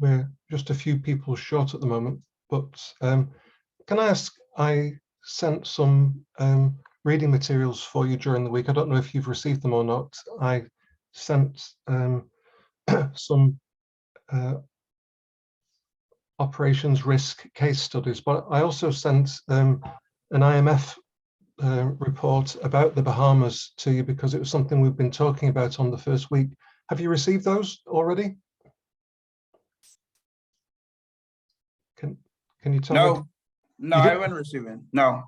we're just a few people short at the moment, but can I ask, I sent some reading materials for you during the week. I don't know if you've received them or not. I sent some operations risk case studies, but I also sent an IMF report about the Bahamas to you because it was something we've been talking about on the first week. Have you received those already? Can you tell me? No, I haven't received it. No.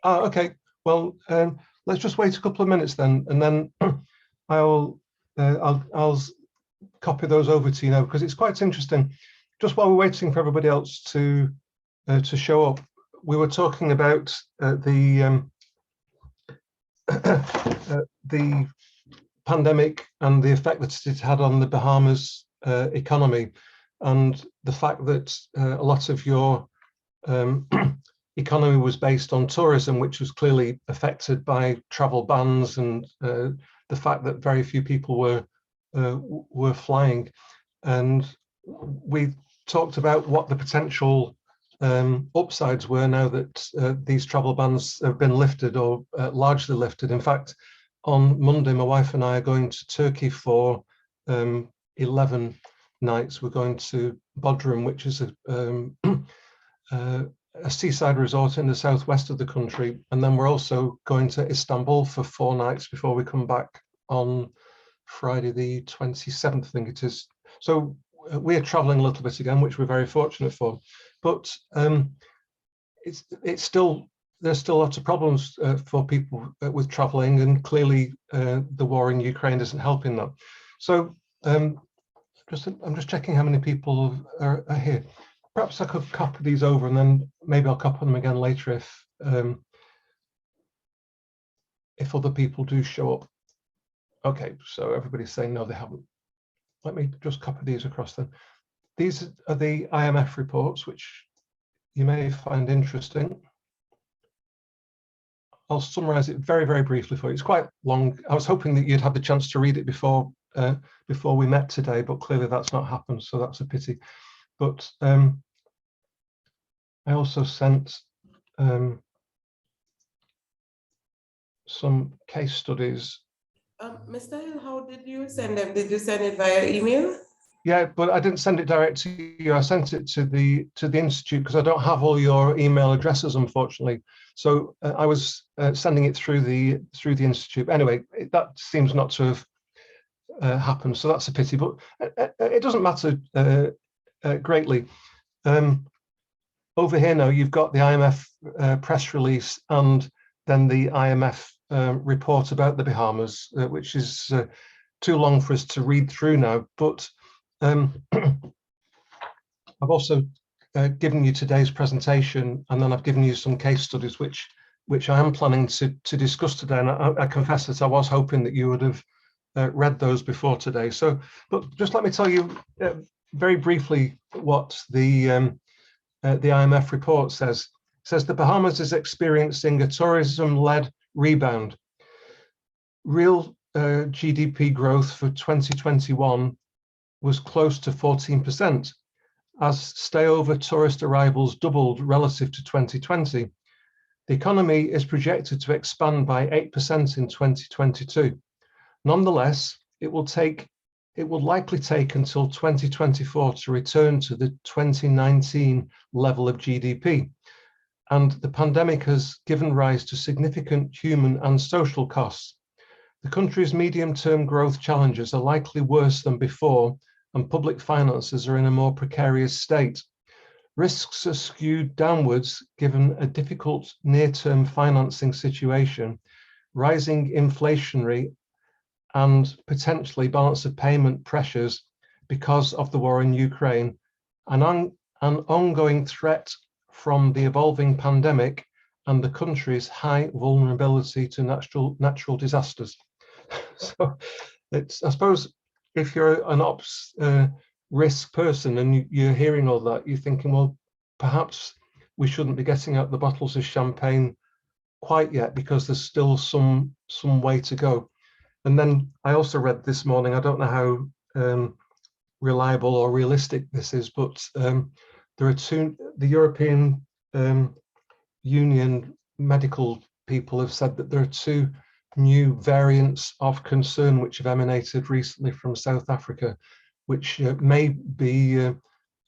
Oh, okay. Well, let's just wait a couple of minutes then, and then I'll copy those over to you now, because it's quite interesting. Just while we're waiting for everybody else to show up, we were talking about the pandemic and the effect that it had on the Bahamas economy, and the fact that a lot of your economy was based on tourism, which was clearly affected by travel bans and the fact that very few people were flying. And we talked about what the potential upsides were now that these travel bans have been lifted, or largely lifted. In fact, on Monday, my wife and I are going to Turkey for 11 nights. We're going to Bodrum, which is a seaside resort in the southwest of the country, and then we're also going to Istanbul for 4 nights before we come back on Friday the 27th, I think it is. So we are traveling a little bit again, which we're very fortunate for, but it's still, there's still lots of problems for people with traveling, and clearly the war in Ukraine isn't helping that. So I'm just checking how many people are here. Perhaps I could copy these over, and then maybe I'll copy them again later if other people do show up. Okay, so everybody's saying no, they haven't. Let me just copy these across then. These are the IMF reports, which you may find interesting. I'll summarize it very, very briefly for you. It's quite long. I was hoping that you'd have the chance to read it before we met today, but clearly that's not happened, so that's a pity. But I also sent some case studies. Mr. Hill, how did you send them? Did you send it via email? Yeah, but I didn't send it direct to you. I sent it to the Institute because I don't have all your email addresses, unfortunately. So I was sending it through the Institute. Anyway, that seems not to have happened, so that's a pity. But it doesn't matter greatly. Over here now, you've got the IMF press release and then the IMF report about the Bahamas, which is too long for us to read through now. But I've also given you today's presentation, and then I've given you some case studies, which I am planning to discuss today. And I confess that I was hoping that you would have read those before today. So, but just let me tell you very briefly what the IMF report says. It says the Bahamas is experiencing a tourism-led rebound. Real GDP growth for 2021 was close to 14%, as stay-over tourist arrivals doubled relative to 2020. The economy is projected to expand by 8% in 2022. Nonetheless, it will likely take until 2024 to return to the 2019 level of GDP. And the pandemic has given rise to significant human and social costs. The country's medium-term growth challenges are likely worse than before, and public finances are in a more precarious state. Risks are skewed downwards given a difficult near-term financing situation, rising inflationary and potentially balance of payment pressures because of the war in Ukraine, an ongoing threat from the evolving pandemic, and the country's high vulnerability to natural disasters. So it's, I suppose, if you're an ops risk person and you're hearing all that, you're thinking, well, perhaps we shouldn't be getting out the bottles of champagne quite yet, because there's still some way to go. And then I also read this morning, I don't know how reliable or realistic this is, but there are the European Union medical people have said that there are 2 new variants of concern which have emanated recently from South Africa, which may be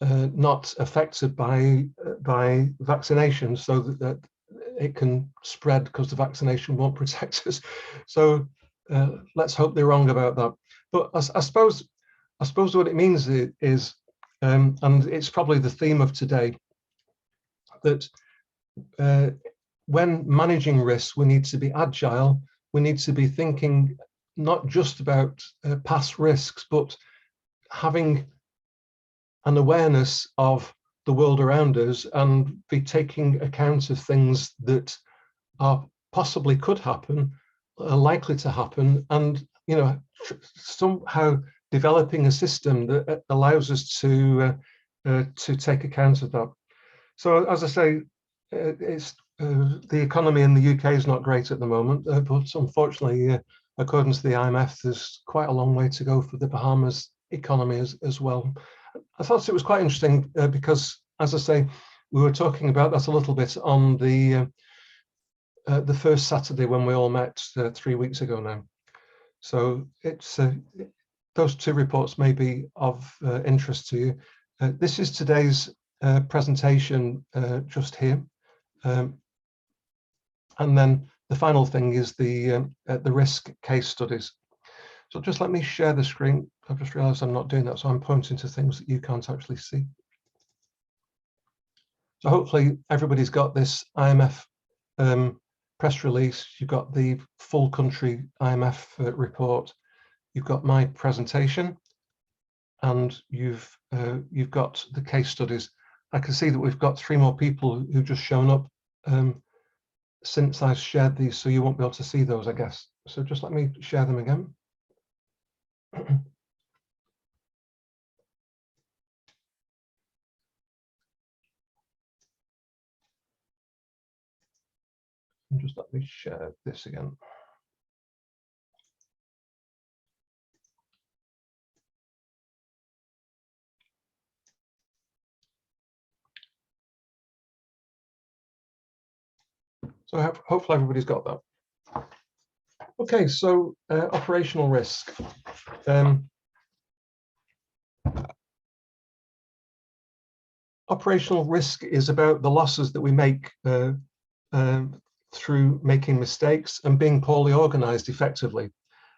not affected by vaccination, so that it can spread because the vaccination won't protect us. So let's hope they're wrong about that. But I suppose what it means is, and it's probably the theme of today, that when managing risks, we need to be agile. We need to be thinking not just about past risks, but having an awareness of the world around us and be taking account of things that are possibly could happen, are likely to happen, and somehow developing a system that allows us to take account of that. So, as I say, it's the economy in the UK is not great at the moment, but unfortunately, according to the IMF, there's quite a long way to go for the Bahamas economy as well. I thought it was quite interesting because, as I say, we were talking about that a little bit on the first Saturday when we all met 3 weeks ago now. So it's those 2 reports may be of interest to you. This is today's presentation just here. And then the final thing is the risk case studies. So just let me share the screen. I've just realized I'm not doing that, so I'm pointing to things that you can't actually see. So hopefully everybody's got this IMF press release. You've got the full country IMF report. You've got my presentation, and you've got the case studies. I can see that we've got 3 more people who've just shown up since I shared these, so you won't be able to see those, I guess. So just let me share them again. And just let me share this again. So hopefully everybody's got that. Okay, so operational risk. Operational risk is about the losses that we make through making mistakes and being poorly organized effectively.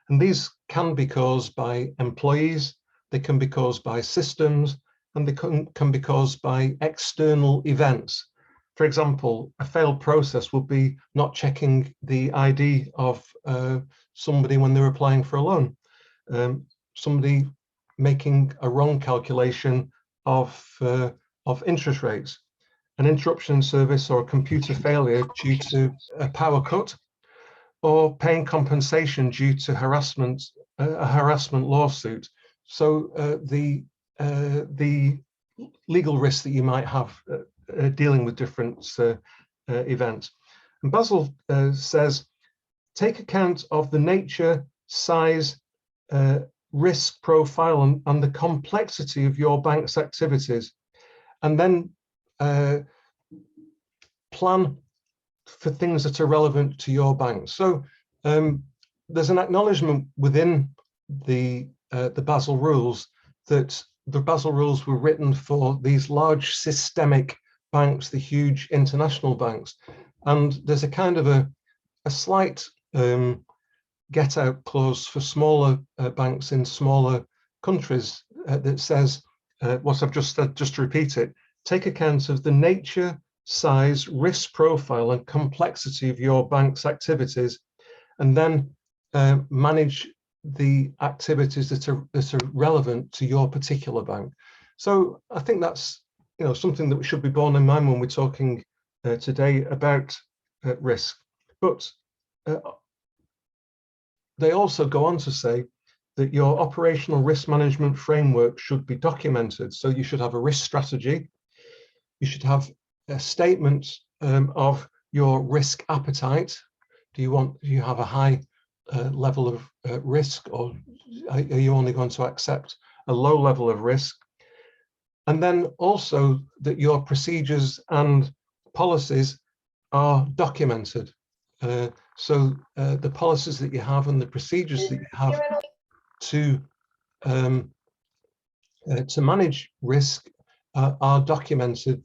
And these can be caused by employees, they can be caused by systems, and they can be caused by external events. For example, a failed process would be not checking the ID of somebody when they're applying for a loan. Somebody making a wrong calculation of interest rates, an interruption in service or a computer failure due to a power cut, or paying compensation due to harassment, a harassment lawsuit. So the legal risks that you might have dealing with different events. And Basel says, take account of the nature, size, risk profile, and the complexity of your bank's activities, and then plan for things that are relevant to your bank. So there's an acknowledgement within the Basel rules that the Basel rules were written for these large systemic banks, the huge international banks, and there's a kind of a slight get out clause for smaller banks in smaller countries that says what I've just said, just to repeat it: take account of the nature, size, risk profile, and complexity of your bank's activities, and then manage the activities that are relevant to your particular bank. So I think that's something that should be borne in mind when we're talking today about risk. But they also go on to say that your operational risk management framework should be documented. So you should have a risk strategy. You should have a statement of your risk appetite. Do you have a high level of risk, or are you only going to accept a low level of risk. And then also that your procedures and policies are documented. So the policies that you have and the procedures that you have to manage risk are documented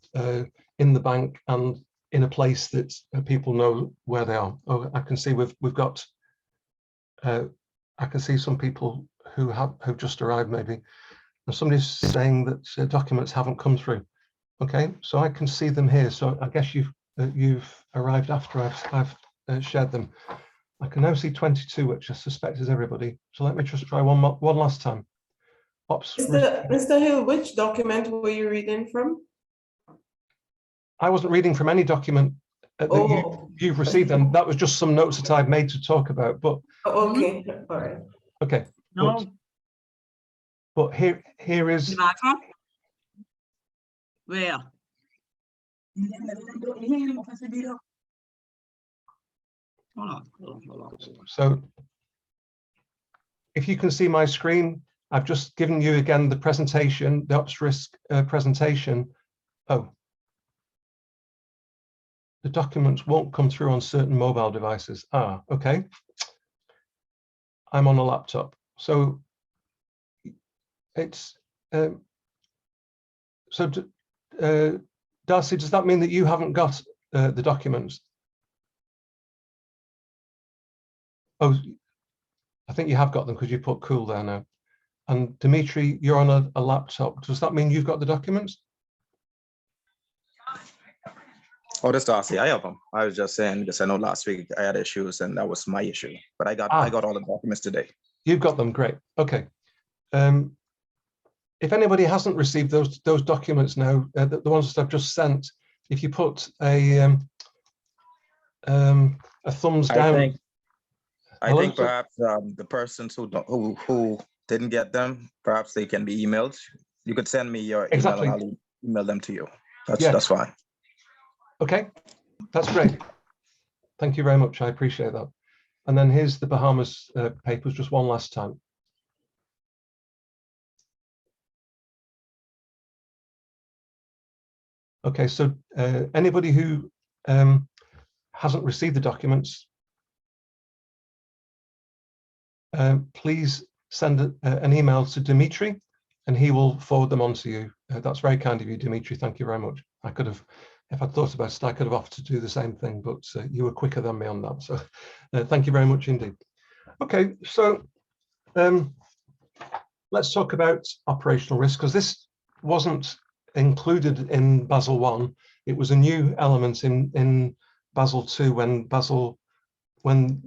in the bank and in a place that people know where they are. Oh, I can see we've got. I can see some people who have just arrived maybe. And somebody's saying that documents haven't come through. Okay, so I can see them here. So I guess you've arrived after I've shared them. I can now see 22, which I suspect is everybody. So let me just try one last time. Mr. Hill, which document were you reading from? I wasn't reading from any document that you've received, and that was just some notes that I've made to talk about. But okay, all right. Okay. No. But here is. Where? Hold on. So if you can see my screen, I've just given you again the presentation, the ops risk presentation. Oh, the documents won't come through on certain mobile devices. Ah, okay. I'm on a laptop, so it's Darcy, does that mean that you haven't got the documents? Oh, I think you have got them because you put cool there now. And Dimitri, you're on a laptop. Does that mean you've got the documents? Oh, that's Darcy. I have them. I was just saying because I know last week I had issues and that was my issue. But I got all the documents today. You've got them, great. Okay. If anybody hasn't received those documents now, the ones that I've just sent, if you put a thumbs down. I think perhaps the persons who didn't get them, perhaps they can be emailed. You could send me your email and I'll email them to you. That's fine. Okay, that's great. Thank you very much. I appreciate that. And then here's the Bahamas papers just one last time. Okay, so anybody who hasn't received the documents, please send an email to Dimitri and he will forward them on to you. That's very kind of you, Dimitri. Thank you very much. I could have, if I'd thought about it, I could have offered to do the same thing, but you were quicker than me on that. So thank you very much indeed. Okay, so let's talk about operational risk, because this wasn't included in Basel One. It was a new element in Basel Two when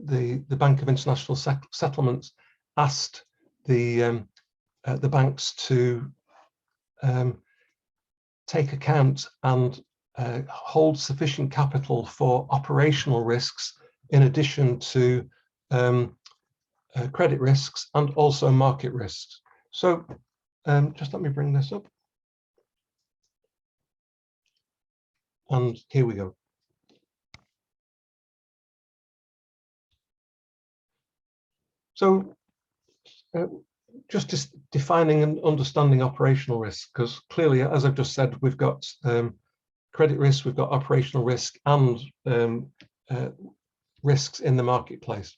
the Bank of International Settlements asked the banks to take account and hold sufficient capital for operational risks in addition to credit risks and also market risks. So just let me bring this up. And here we go. So just defining and understanding operational risk, because clearly, as I've just said, we've got credit risk, we've got operational risk and risks in the marketplace.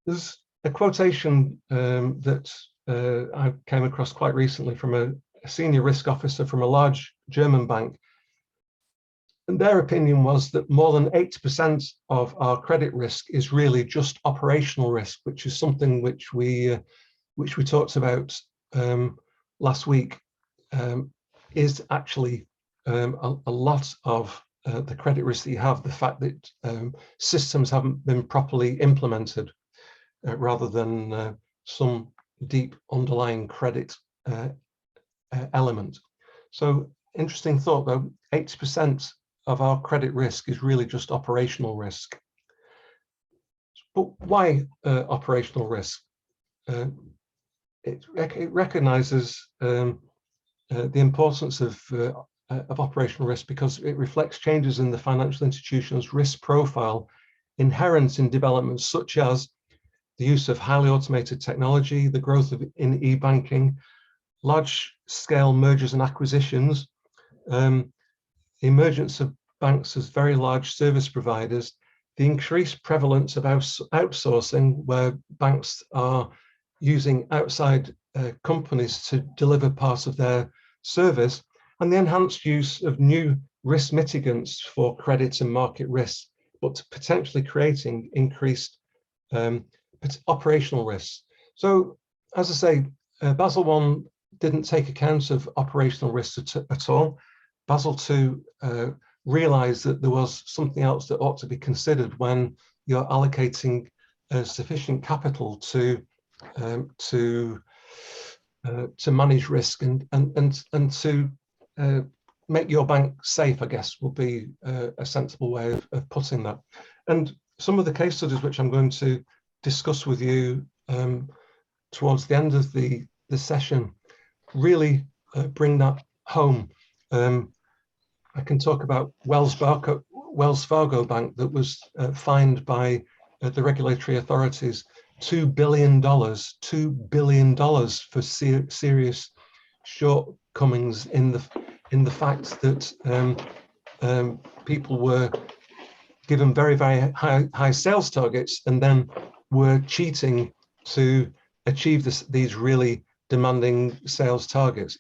There's a quotation that I came across quite recently from a senior risk officer from a large German bank. And their opinion was that more than 80% of our credit risk is really just operational risk, which is something which we talked about last week, is actually a lot of the credit risk that you have, the fact that systems haven't been properly implemented, rather than some deep underlying credit element. So interesting thought though, 80% of our credit risk is really just operational risk. But why operational risk? It recognizes the importance of operational risk because it reflects changes in the financial institution's risk profile inherent in developments such as the use of highly automated technology, the growth in e-banking, large-scale mergers and acquisitions, the emergence of banks as very large service providers, the increased prevalence of outsourcing, where banks are using outside companies to deliver part of their service, and the enhanced use of new risk mitigants for credit and market risks, but potentially creating increased operational risks. So, as I say, Basel One didn't take account of operational risks at all. Basel Two realized that there was something else that ought to be considered when you're allocating sufficient capital to manage risk and to make your bank safe, I guess, would be a sensible way of putting that. And some of the case studies which I'm going to discuss with you towards the end of the session really bring that home. I can talk about Wells Fargo Bank that was fined by the regulatory authorities $2 billion for serious shortcomings in the fact that people were given very, very high sales targets and then were cheating to achieve these really demanding sales targets.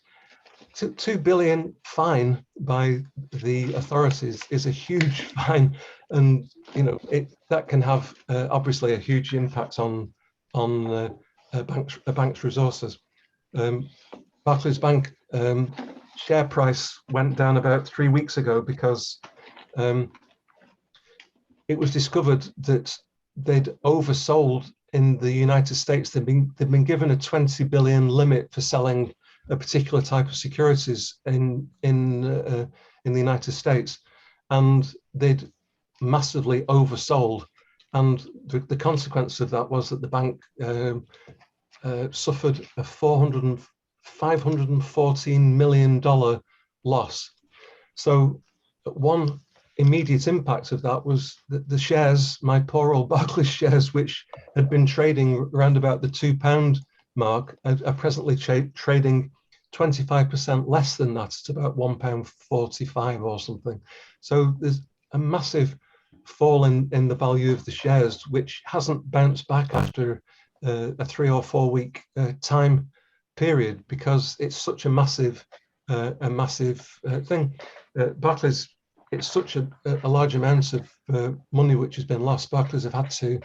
$2 billion fine by the authorities is a huge fine, and that can have obviously a huge impact on a bank's resources. Barclays Bank share price went down about 3 weeks ago because it was discovered that they'd oversold in the United States. They've been given a 20 billion limit for selling a particular type of securities in the United States, and they'd massively oversold. And the consequence of that was that the bank suffered a $514 million loss. So one immediate impact of that was that the shares, my poor old Barclays shares, which had been trading around about the £2 mark, are presently trading 25% less than that. It's about £1.45 or something. So there's a massive fall in the value of the shares, which hasn't bounced back after a 3 or 4 week time period, because it's such a massive thing. Barclays, it's such a large amount of money which has been lost. Barclays have had to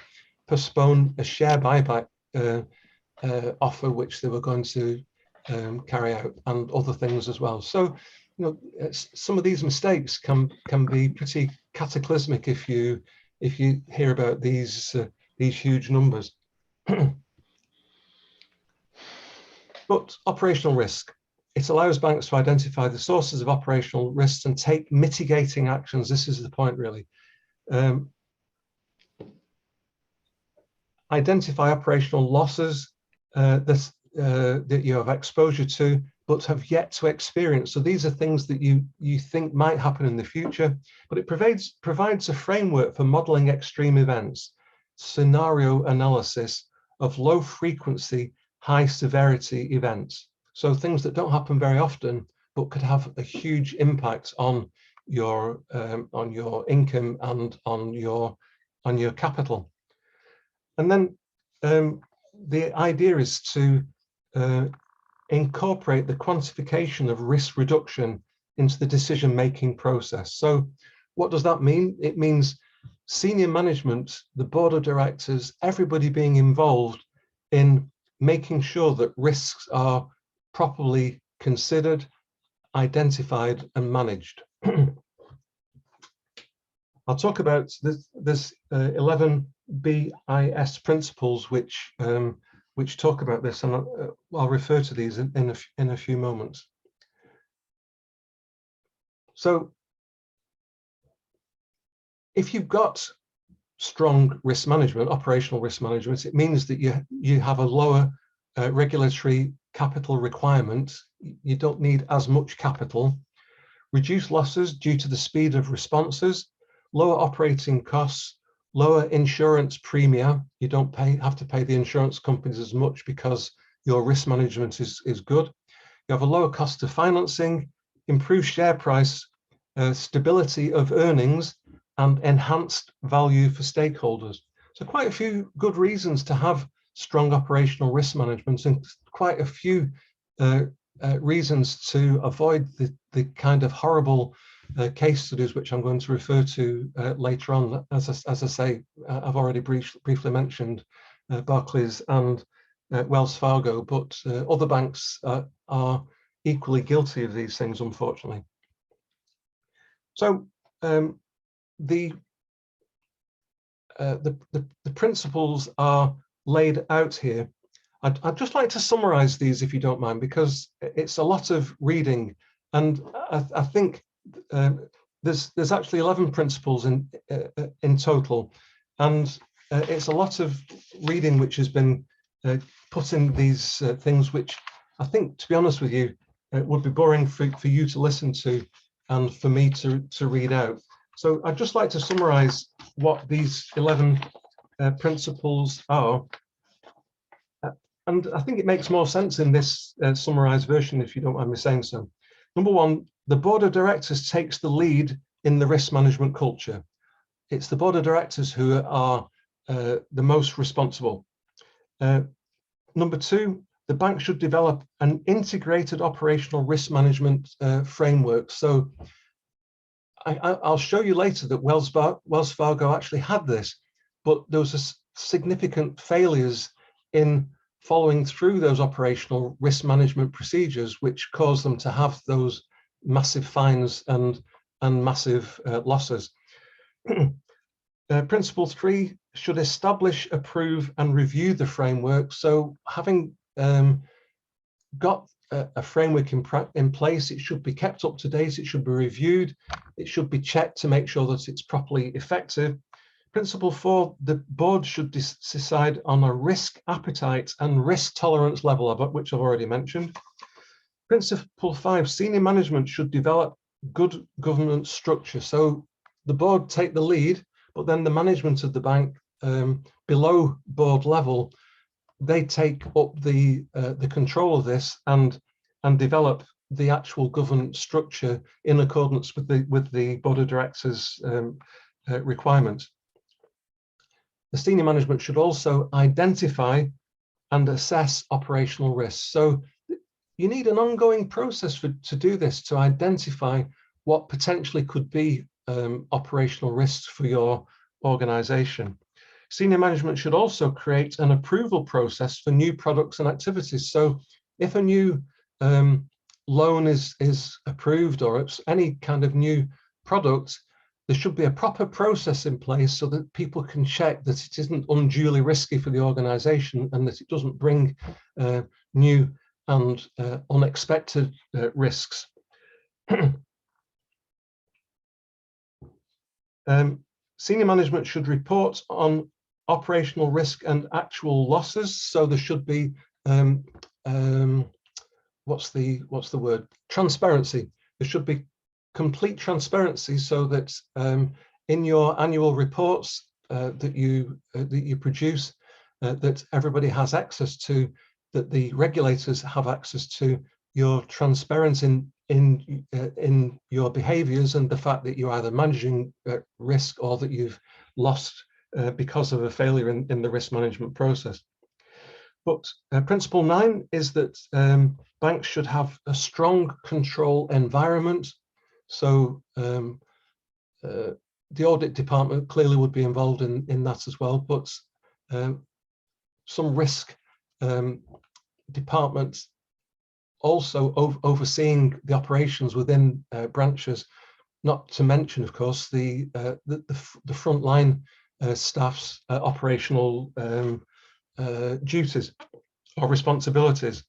postpone a share buyback offer which they were going to carry out, and other things as well. So, some of these mistakes can be pretty cataclysmic if you hear about these huge numbers. But operational risk. It allows banks to identify the sources of operational risks and take mitigating actions. This is the point, really. Identify operational losses that you have exposure to, but have yet to experience. So these are things that you think might happen in the future, but it provides a framework for modeling extreme events, scenario analysis of low frequency, high severity events. So things that don't happen very often, but could have a huge impact on your income and on your capital. And then the idea is to incorporate the quantification of risk reduction into the decision-making process. So what does that mean? It means senior management, the board of directors, everybody being involved in making sure that risks are properly considered, identified, and managed. I'll talk about this 11 BIS principles which talk about this, and I'll refer to these in a few moments. So if you've got strong risk management, operational risk management, it means that you have a lower regulatory capital requirement. You don't need as much capital. Reduce losses due to the speed of responses, lower operating costs, lower insurance premia. You don't have to pay the insurance companies as much because your risk management is good. You have a lower cost of financing, improved share price, stability of earnings, and enhanced value for stakeholders. So quite a few good reasons to have strong operational risk management, and quite a few reasons to avoid the kind of horrible case studies which I'm going to refer to later on. As I say, I've already briefly mentioned Barclays and Wells Fargo, but other banks are equally guilty of these things, unfortunately. So the principles are laid out here. I'd just like to summarize these, if you don't mind, because it's a lot of reading, and I think there's actually 11 principles in total, and it's a lot of reading which has been put in these things, which I think, to be honest with you, would be boring for you to listen to and for me to read out. So I'd just like to summarize what these 11 principles are. And I think it makes more sense in this summarized version, if you don't mind me saying so. Number one, the board of directors takes the lead in the risk management culture. It's the board of directors who are the most responsible. Number two, the bank should develop an integrated operational risk management framework. So I'll show you later that Wells Fargo actually had this, but there was a significant failures in following through those operational risk management procedures, which caused them to have those massive fines and massive losses. Principle 3 should establish, approve, and review the framework. So having got a framework in place, it should be kept up to date, it should be reviewed, it should be checked to make sure that it's properly effective. Principle 4, the board should decide on a risk appetite and risk tolerance level, which I've already mentioned. Principle 5, senior management should develop good governance structure. So the board take the lead, but then the management of the bank below board level, they take up the control of this and develop the actual governance structure in accordance with the board of directors requirements. The senior management should also identify and assess operational risks. So you need an ongoing process to do this, to identify what potentially could be operational risks for your organization. Senior management should also create an approval process for new products and activities. So if a new loan is approved, or it's any kind of new product, there should be a proper process in place so that people can check that it isn't unduly risky for the organization and that it doesn't bring new and unexpected risks. Senior management should report on operational risk and actual losses. So there should be what's the word? Transparency. There should be complete transparency, so that in your annual reports that you produce, that everybody has access to, that the regulators have access to, you're transparent in your behaviors and the fact that you're either managing risk or that you've lost because of a failure in the risk management process. But principle 9 is that banks should have a strong control environment. So the audit department clearly would be involved in that as well, but some risk departments also overseeing the operations within branches, not to mention, of course, the frontline staff's operational duties or responsibilities.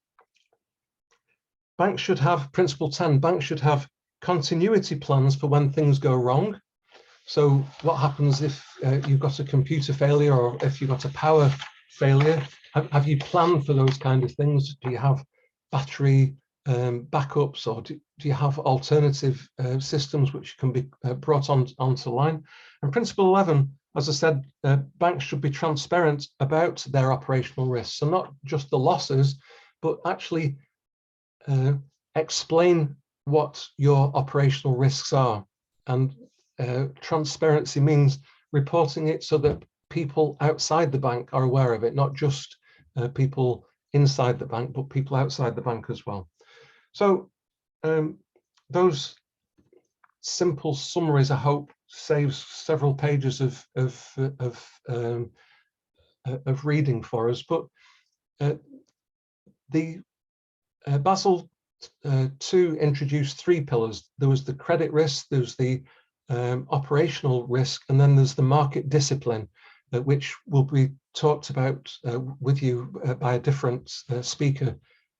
Banks should have, principle 10, banks should have continuity plans for when things go wrong. So what happens if you've got a computer failure, or if you've got a power failure? Have you planned for those kind of things? Do you have battery backups, or do you have alternative systems which can be brought onto line? And principle 11, as I said, banks should be transparent about their operational risks, so not just the losses, but actually explain what your operational risks are. And transparency means reporting it so that people outside the bank are aware of it, not just people inside the bank, but people outside the bank as well. So those simple summaries, I hope, saves several pages of reading for us. But the Basel Two introduced 3 pillars. There was the credit risk, there's the operational risk, and then there's the market discipline, which will be talked about with you by a different speaker.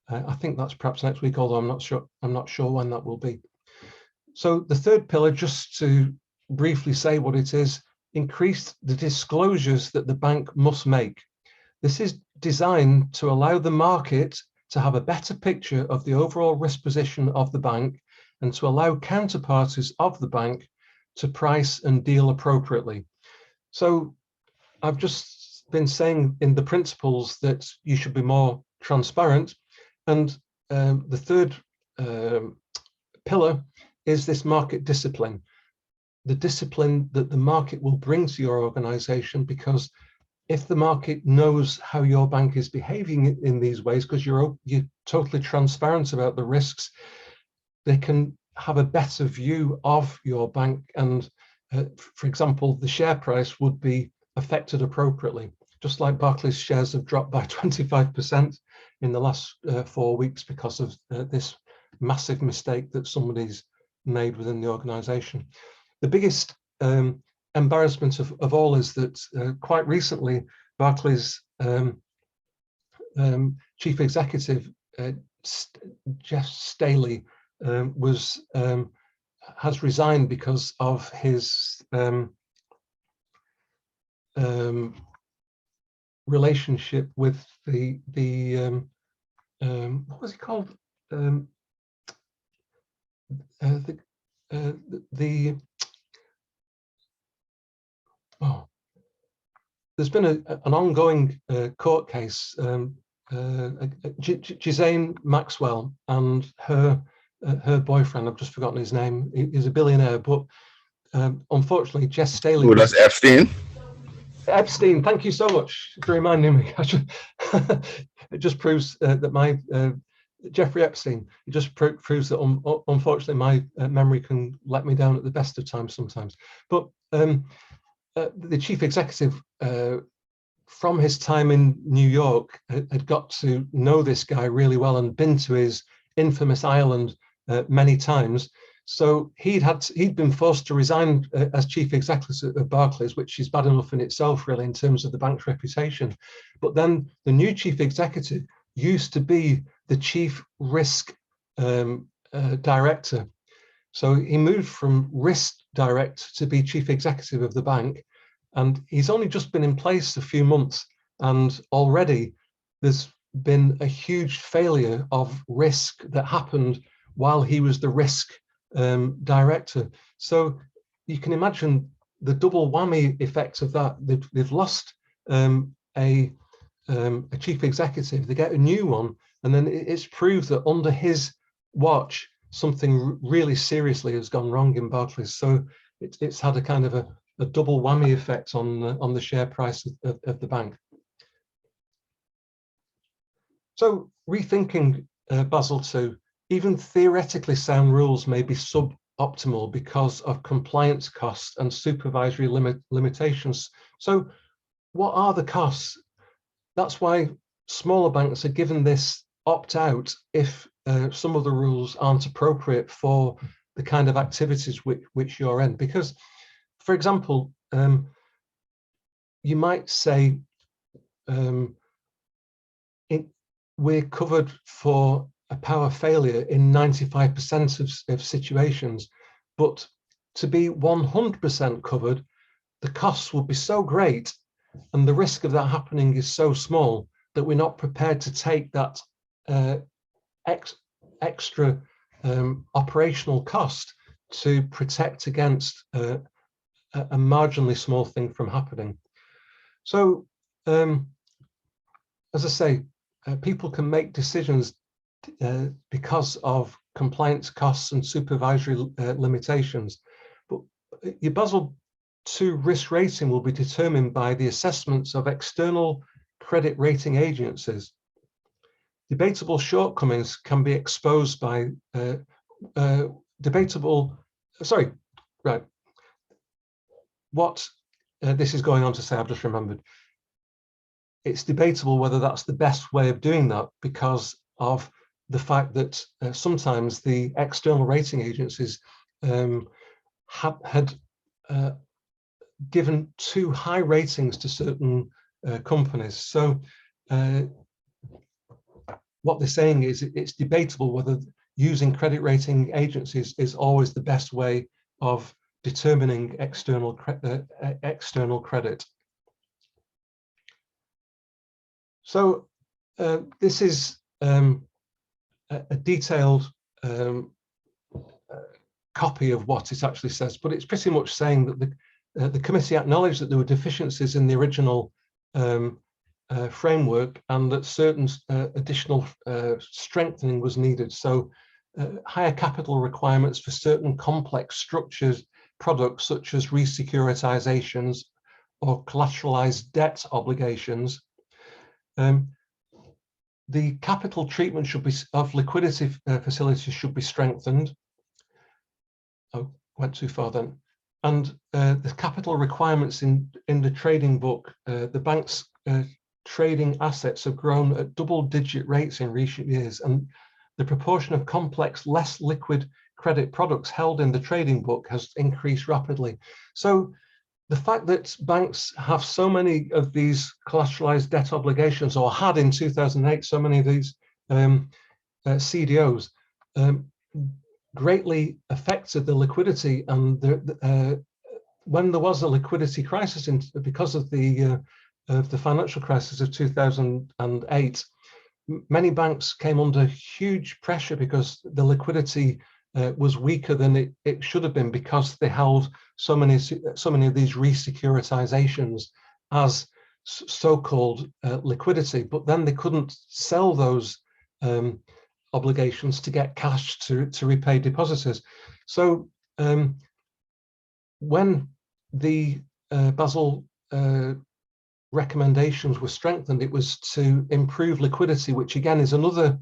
I think that's perhaps next week, although I'm not sure when that will be. So the 3rd pillar, just to briefly say what it is, increased the disclosures that the bank must make. This is designed to allow the market to have a better picture of the overall risk position of the bank and to allow counterparties of the bank to price and deal appropriately. So I've just been saying in the principles that you should be more transparent, and the 3rd pillar is this market discipline, the discipline that the market will bring to your organization, because if the market knows how your bank is behaving in these ways, because you're totally transparent about the risks, they can have a better view of your bank. And for example, the share price would be affected appropriately. Just like Barclays shares have dropped by 25% in the last 4 weeks because of this massive mistake that somebody's made within the organization. The biggest embarrassment of all is that quite recently Barclays chief executive Jeff Staley has resigned because of his relationship with the what was he called, there's been an ongoing court case, Ghislaine Maxwell and her boyfriend, I've just forgotten his name, he's a billionaire, but unfortunately Jeff Staley. Oh, that's Epstein? Epstein, thank you so much for reminding me. It just proves that my Jeffrey Epstein, it just proves that unfortunately my memory can let me down at the best of times sometimes. But the chief executive, from his time in New York, had got to know this guy really well and been to his infamous island many times. So he'd been forced to resign as chief executive of Barclays, which is bad enough in itself, really, in terms of the bank's reputation. But then the new chief executive used to be the chief risk director. So he moved from risk director to be chief executive of the bank. And he's only just been in place a few months. And already there's been a huge failure of risk that happened while he was the risk director. So you can imagine the double whammy effect of that. They've lost a chief executive, they get a new one, and then it's proved that under his watch, something really seriously has gone wrong in Barclays. So it's had a kind of a double whammy effect on the share price of the bank. So rethinking Basel II, even theoretically sound rules may be suboptimal because of compliance costs and supervisory limitations. So what are the costs? That's why smaller banks are given this opt-out if some of the rules aren't appropriate for the kind of activities which you're in. Because, for example, you might say we're covered for a power failure in 95% of situations, but to be 100% covered, the costs would be so great and the risk of that happening is so small that we're not prepared to take that extra operational cost to protect against a marginally small thing from happening. So, as I say, people can make decisions because of compliance costs and supervisory limitations. But your Basel II risk rating will be determined by the assessments of external credit rating agencies. Debatable shortcomings can be exposed by what this is going on to say, I've just remembered. It's debatable whether that's the best way of doing that because of the fact that sometimes the external rating agencies had given too high ratings to certain companies. So what they're saying is it's debatable whether using credit rating agencies is always the best way of determining external credit. So this is a detailed copy of what it actually says, but it's pretty much saying that the committee acknowledged that there were deficiencies in the original framework and that certain additional strengthening was needed. So higher capital requirements for certain complex structured products such as resecuritizations or collateralized debt obligations. The capital treatment should be of liquidity facilities should be strengthened. Oh, went too far then. And the capital requirements in the trading book, the bank's trading assets have grown at double-digit rates in recent years, and the proportion of complex, less liquid credit products held in the trading book has increased rapidly. So the fact that banks have so many of these collateralized debt obligations, or had in 2008 so many of these CDOs, greatly affected the liquidity. And when there was a liquidity crisis because of the financial crisis of 2008, many banks came under huge pressure because the liquidity was weaker than it should have been, because they held so many of these resecuritizations as so-called liquidity, but then they couldn't sell those obligations to get cash to repay depositors. So when the Basel recommendations were strengthened, it was to improve liquidity, which again is another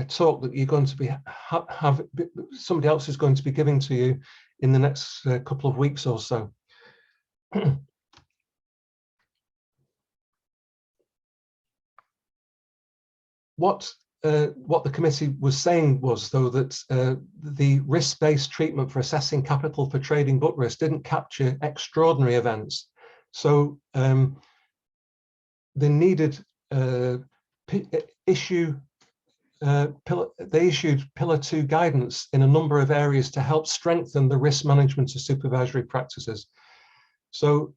talk that you're going to be somebody else is going to be giving to you in the next couple of weeks or so. What the committee was saying was, though, that the risk-based treatment for assessing capital for trading book risk didn't capture extraordinary events. So they needed they issued Pillar 2 guidance in a number of areas to help strengthen the risk management of supervisory practices. So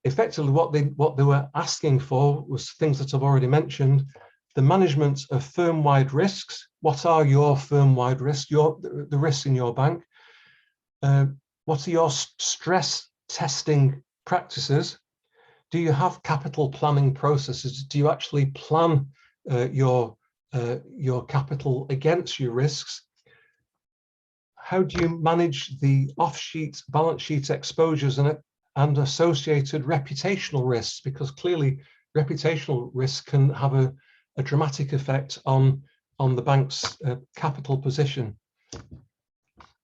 effectively what they were asking for was things that I've already mentioned: the management of firm-wide risks. What are your firm-wide risks, the risks in your bank? What are your stress testing practices? Do you have capital planning processes? Do you actually plan your capital against your risks? How do you manage the off-sheet balance sheet exposures and associated reputational risks? Because clearly reputational risk can have a dramatic effect on the bank's capital position.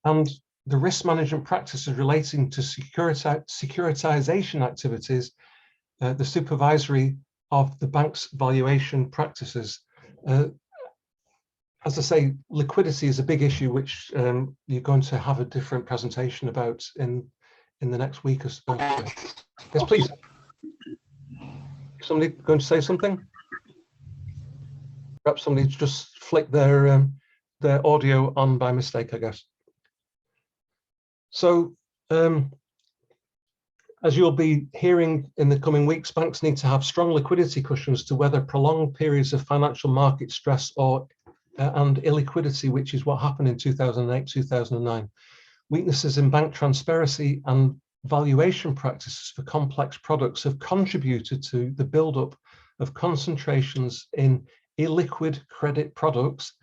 And the risk management practices relating to securitization activities, the supervisory of the bank's valuation practices. As I say, liquidity is a big issue, which you're going to have a different presentation about in the next week or so. Yes, please. Somebody going to say something? Perhaps somebody just flicked their audio on by mistake, I guess. So, as you'll be hearing in the coming weeks, banks need to have strong liquidity cushions to weather prolonged periods of financial market stress and illiquidity, which is what happened in 2008, 2009. weaknesses in bank transparency and valuation practices for complex products have contributed to the build-up of concentrations in illiquid credit products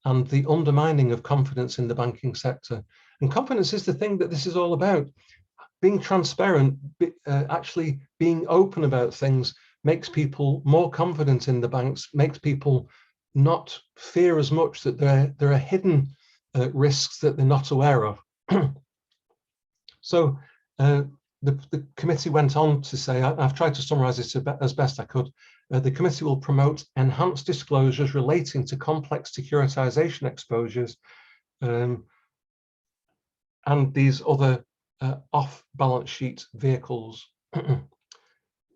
and the undermining of confidence in the banking sector. And confidence is the thing that this is all about. Being transparent, actually being open about things, makes people more confident in the banks, makes people not fear as much that there are hidden risks that they're not aware of. So the committee went on to say, I've tried to summarize it as best I could, the committee will promote enhanced disclosures relating to complex securitization exposures and these other off-balance sheet vehicles.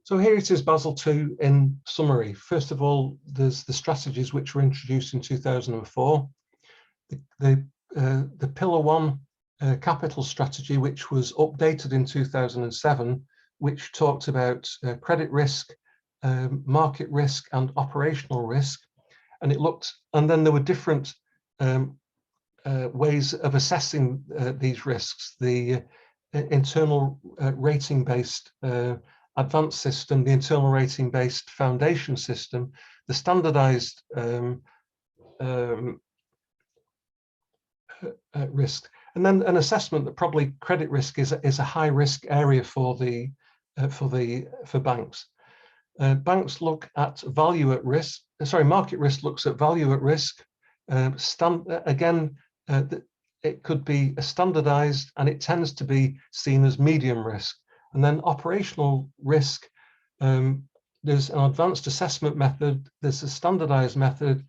So here it is, Basel Two in summary. First of all, there's the strategies which were introduced in 2004. The Pillar 1 capital strategy, which was updated in 2007, which talked about credit risk, market risk and operational risk. And it looked, and then there were different ways of assessing these risks. The internal rating-based advanced system, the internal rating-based foundation system, the standardized risk, and then an assessment that probably credit risk is a high risk area for banks. Banks look at value at risk. Market risk looks at value at risk. It could be standardized, and it tends to be seen as medium risk. And then operational risk, there's an advanced assessment method, there's a standardized method,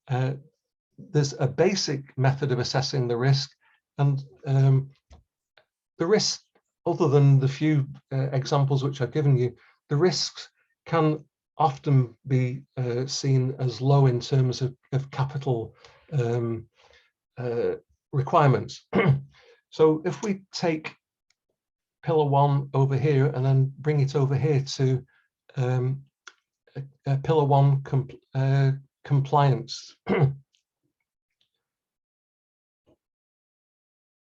there's a basic method of assessing the risk, and the risk, other than the few examples which I've given you, the risks can often be seen as low in terms of capital requirements. So if we take Pillar 1 over here and then bring it over here to Pillar 1 compliance.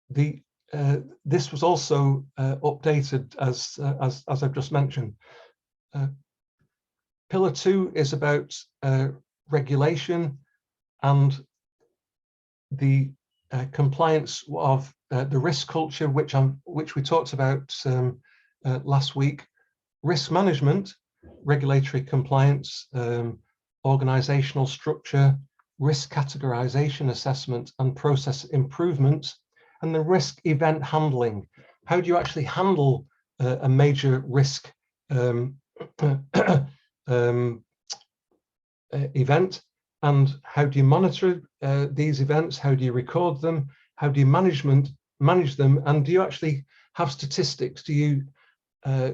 This was also updated as I've just mentioned. Pillar 2 is about regulation and the compliance of the risk culture, which we talked about last week, risk management, regulatory compliance, organizational structure, risk categorization assessment and process improvements, and the risk event handling. How do you actually handle a major risk event, and how do you monitor these events? How do you record them? How do you manage them? And do you actually have statistics? Do you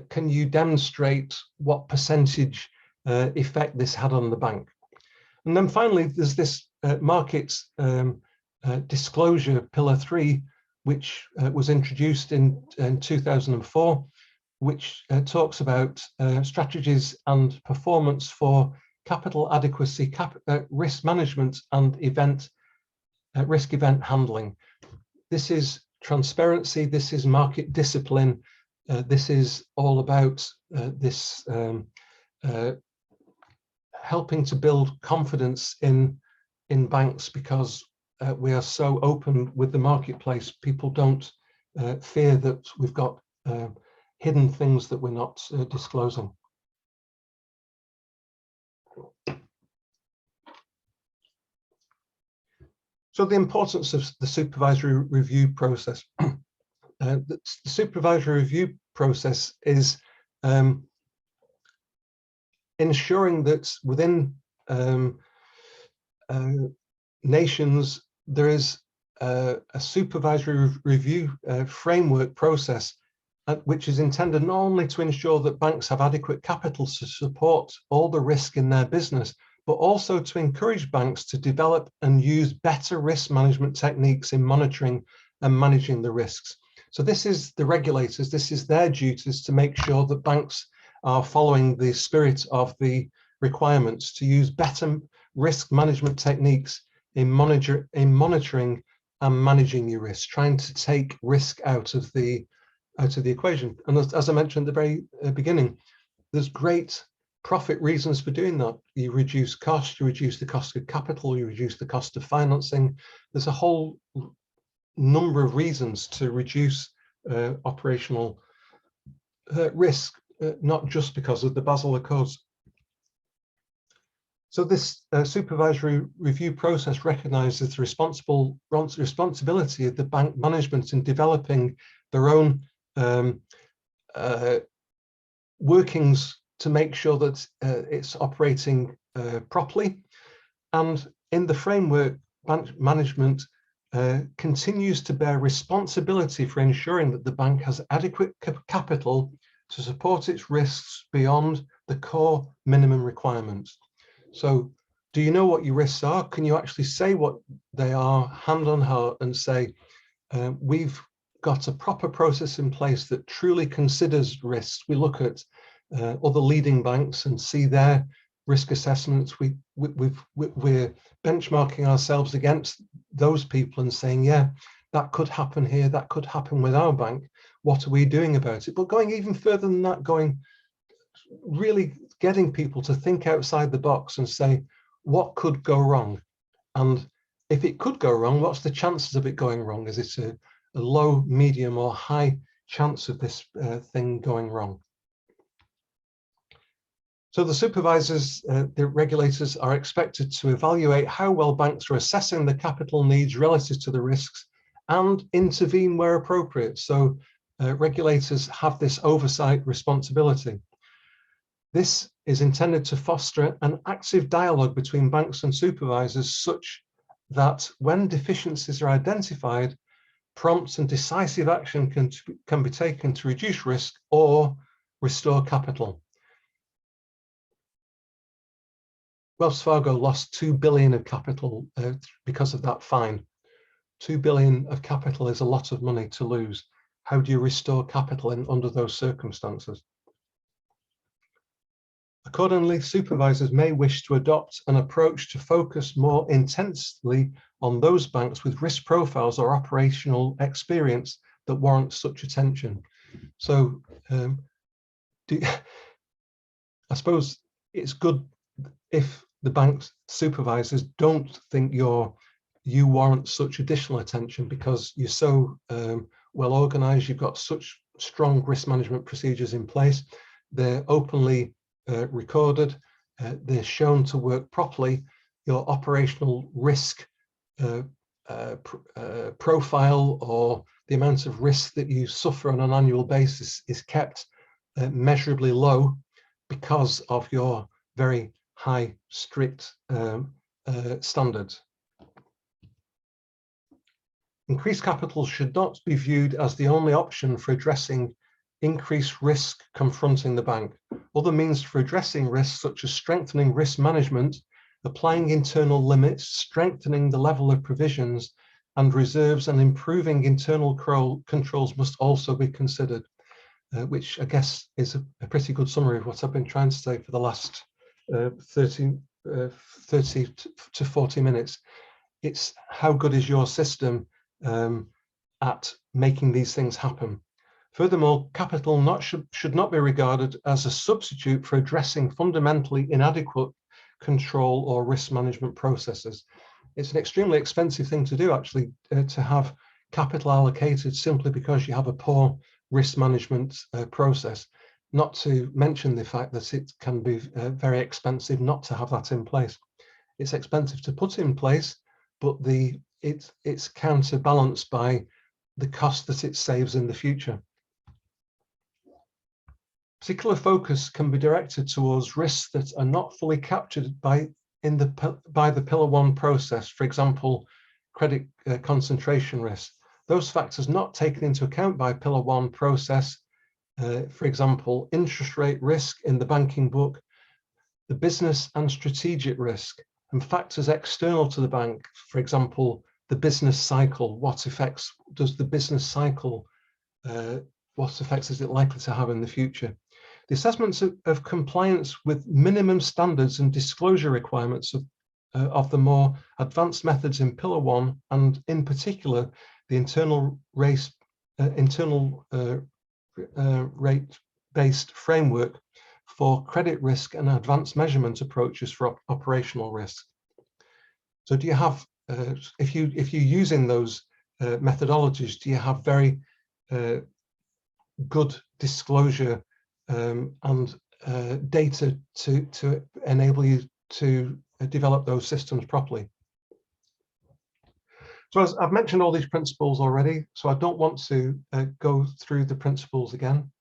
can you demonstrate what percentage effect this had on the bank? And then finally, there's this market disclosure, Pillar 3, which was introduced in 2004, which talks about strategies and performance for capital adequacy, risk management and risk event handling. This is transparency, this is market discipline, this is all about helping to build confidence in banks, because we are so open with the marketplace. People don't fear that we've got hidden things that we're not disclosing. So the importance of the supervisory review process. The supervisory review process is ensuring that within nations there is a supervisory review framework process which is intended not only to ensure that banks have adequate capital to support all the risk in their business, but also to encourage banks to develop and use better risk management techniques in monitoring and managing the risks. So this is the regulators, this is their duties to make sure that banks are following the spirit of the requirements to use better risk management techniques in monitoring and managing your risk, trying to take risk out of the equation. And as I mentioned at the very beginning, there's great profit reasons for doing that. You reduce cost, you reduce the cost of capital, you reduce the cost of financing. There's a whole number of reasons to reduce operational risk, not just because of the Basel Accords. So this supervisory review process recognises the responsibility of the bank management in developing their own workings to make sure that it's operating properly. And in the framework, bank management continues to bear responsibility for ensuring that the bank has adequate capital to support its risks beyond the core minimum requirements. So do you know what your risks are? Can you actually say what they are hand on heart and say, we've got a proper process in place that truly considers risks? We look at other leading banks and see their risk assessments. We're benchmarking ourselves against those people and saying, yeah, that could happen here, that could happen with our bank. What are we doing about it? But going even further than that, really getting people to think outside the box and say, what could go wrong? And if it could go wrong, what's the chances of it going wrong? Is it a low, medium, or high chance of this thing going wrong? So the supervisors, the regulators, are expected to evaluate how well banks are assessing the capital needs relative to the risks and intervene where appropriate. So regulators have this oversight responsibility. This is intended to foster an active dialogue between banks and supervisors such that when deficiencies are identified, prompt and decisive action can be taken to reduce risk or restore capital. Wells Fargo lost 2 billion of capital because of that fine. 2 billion of capital is a lot of money to lose. How do you restore capital under those circumstances? Accordingly, supervisors may wish to adopt an approach to focus more intensely on those banks with risk profiles or operational experience that warrant such attention. So I suppose it's good if the bank's supervisors don't think you warrant such additional attention because you're so well organized, you've got such strong risk management procedures in place, they're openly recorded, they're shown to work properly, your operational risk profile or the amount of risk that you suffer on an annual basis is kept measurably low because of your very high, strict standards. Increased capital should not be viewed as the only option for addressing increased risk confronting the bank. Other means for addressing risks, such as strengthening risk management, applying internal limits, strengthening the level of provisions and reserves, and improving internal controls must also be considered, which I guess is a pretty good summary of what I've been trying to say for the last 30 to 40 minutes. It's how good is your system at making these things happen. Furthermore, capital should not be regarded as a substitute for addressing fundamentally inadequate control or risk management processes. It's an extremely expensive thing to do, actually, to have capital allocated simply because you have a poor risk management process, not to mention the fact that it can be very expensive not to have that in place. It's expensive to put in place, but it's counterbalanced by the cost that it saves in the future. Particular focus can be directed towards risks that are not fully captured by the Pillar 1 process, for example, credit concentration risk. Those factors not taken into account by Pillar 1 process, for example, interest rate risk in the banking book, the business and strategic risk, and factors external to the bank, for example, the business cycle. What effects does the business cycle, what effects is it likely to have in the future? The assessments of compliance with minimum standards and disclosure requirements of the more advanced methods in Pillar 1, and in particular, the internal rate-based framework for credit risk and advanced measurement approaches for operational risk. So do you have, if you're using those methodologies, do you have very good disclosure and data to enable you to develop those systems properly? So as I've mentioned all these principles already, so I don't want to go through the principles again.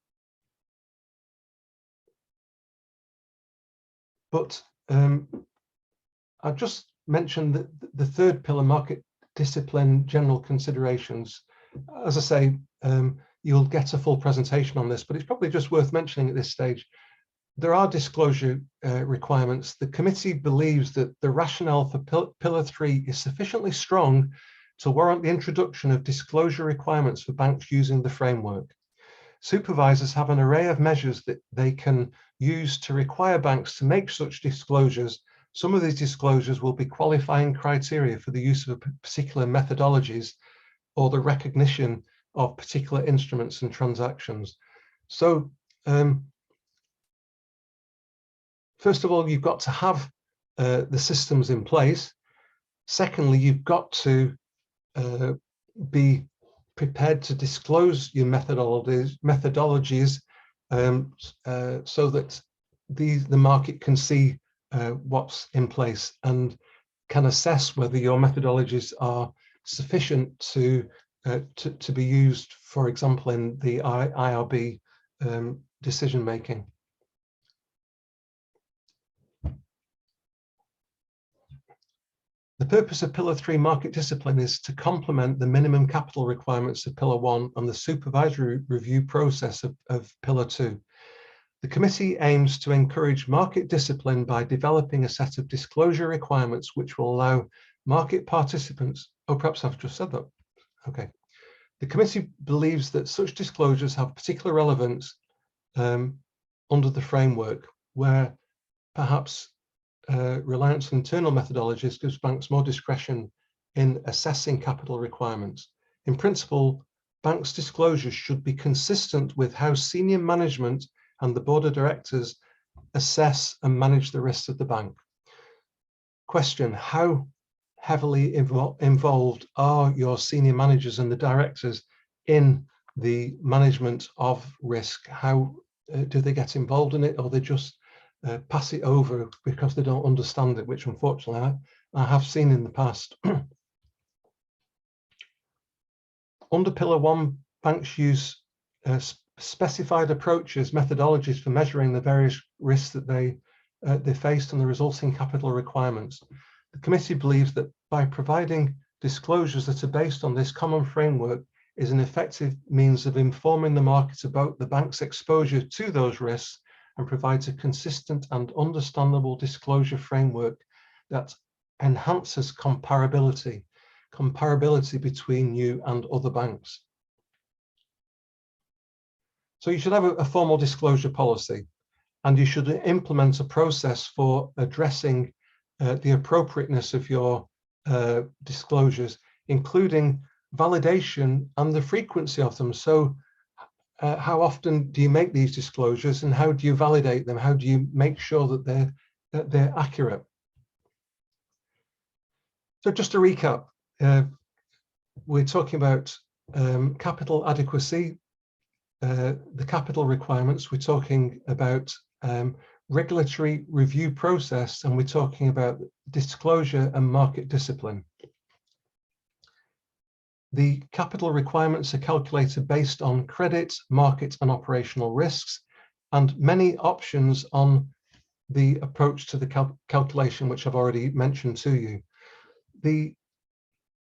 But I've just mentioned that the third pillar, market discipline, general considerations. As I say, you'll get a full presentation on this, but it's probably just worth mentioning at this stage. There are disclosure requirements. The committee believes that the rationale for Pillar 3 is sufficiently strong to warrant the introduction of disclosure requirements for banks using the framework. Supervisors have an array of measures that they can use to require banks to make such disclosures. Some of these disclosures will be qualifying criteria for the use of particular methodologies or the recognition of particular instruments and transactions. So, first of all, you've got to have the systems in place. Secondly, you've got to be prepared to disclose your methodologies so that the market can see what's in place and can assess whether your methodologies are sufficient to be used, for example, in the IRB decision making. The purpose of Pillar 3 market discipline is to complement the minimum capital requirements of Pillar 1 and the supervisory review process of Pillar 2. The committee aims to encourage market discipline by developing a set of disclosure requirements which will allow market participants, perhaps I've just said that, okay. The committee believes that such disclosures have particular relevance under the framework, where perhaps reliance on internal methodologies gives banks more discretion in assessing capital requirements. In principle, banks' disclosures should be consistent with how senior management and the board of directors assess and manage the risks of the bank. Question: how heavily involved are your senior managers and the directors in the management of risk? How do they get involved in it, or they just pass it over because they don't understand it, which unfortunately I have seen in the past. Under Pillar 1, banks use specified approaches, methodologies for measuring the various risks that they faced and the resulting capital requirements. The committee believes that by providing disclosures that are based on this common framework is an effective means of informing the market about the bank's exposure to those risks, and provides a consistent and understandable disclosure framework that enhances comparability between you and other banks. So you should have a formal disclosure policy, and you should implement a process for addressing the appropriateness of your disclosures, including validation and the frequency of them. So how often do you make these disclosures, and how do you validate them? How do you make sure that they're accurate? So just to recap, we're talking about capital adequacy, the capital requirements, we're talking about regulatory review process, and we're talking about disclosure and market discipline. The capital requirements are calculated based on credit, market and operational risks, and many options on the approach to the calculation, which I've already mentioned to you. The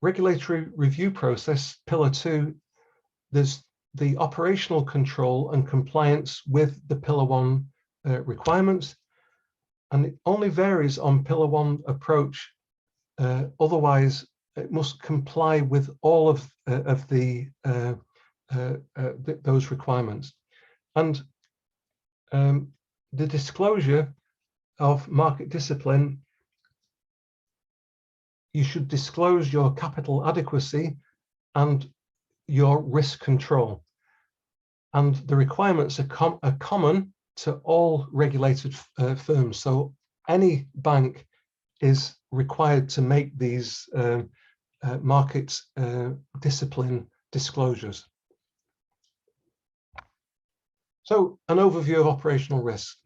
regulatory review process, Pillar 2, there's the operational control and compliance with the Pillar 1 requirements, and it only varies on Pillar 1 approach. Otherwise, it must comply with all of those requirements. And the disclosure of market discipline you should disclose your capital adequacy and your risk control. And the requirements are common to all regulated firms. So any bank is required to make these market discipline disclosures. So an overview of operational risk.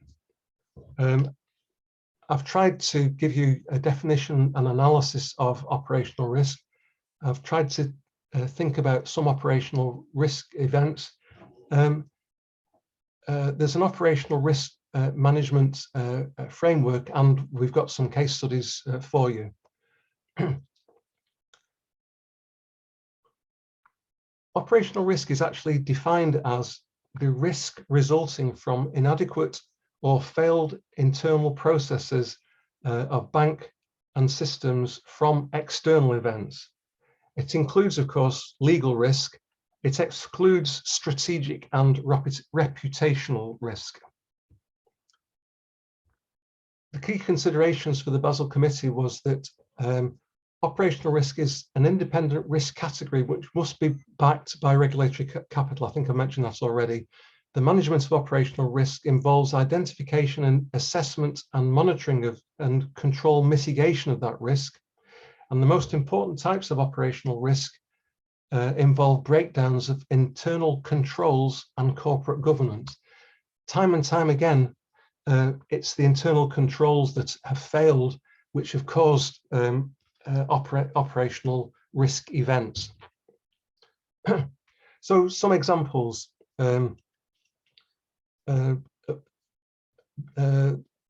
I've tried to give you a definition and analysis of operational risk. I've tried to think about some operational risk events. There's an operational risk management framework, and we've got some case studies for you. Operational risk is actually defined as the risk resulting from inadequate or failed internal processes of bank and systems from external events. It includes, of course, legal risk. It excludes strategic and reputational risk. The key considerations for the Basel Committee was that operational risk is an independent risk category which must be backed by regulatory capital. I think I mentioned that already. The management of operational risk involves identification and assessment and monitoring of and control mitigation of that risk. And the most important types of operational risk involve breakdowns of internal controls and corporate governance. Time and time again, it's the internal controls that have failed which have caused operational risk events. So some examples.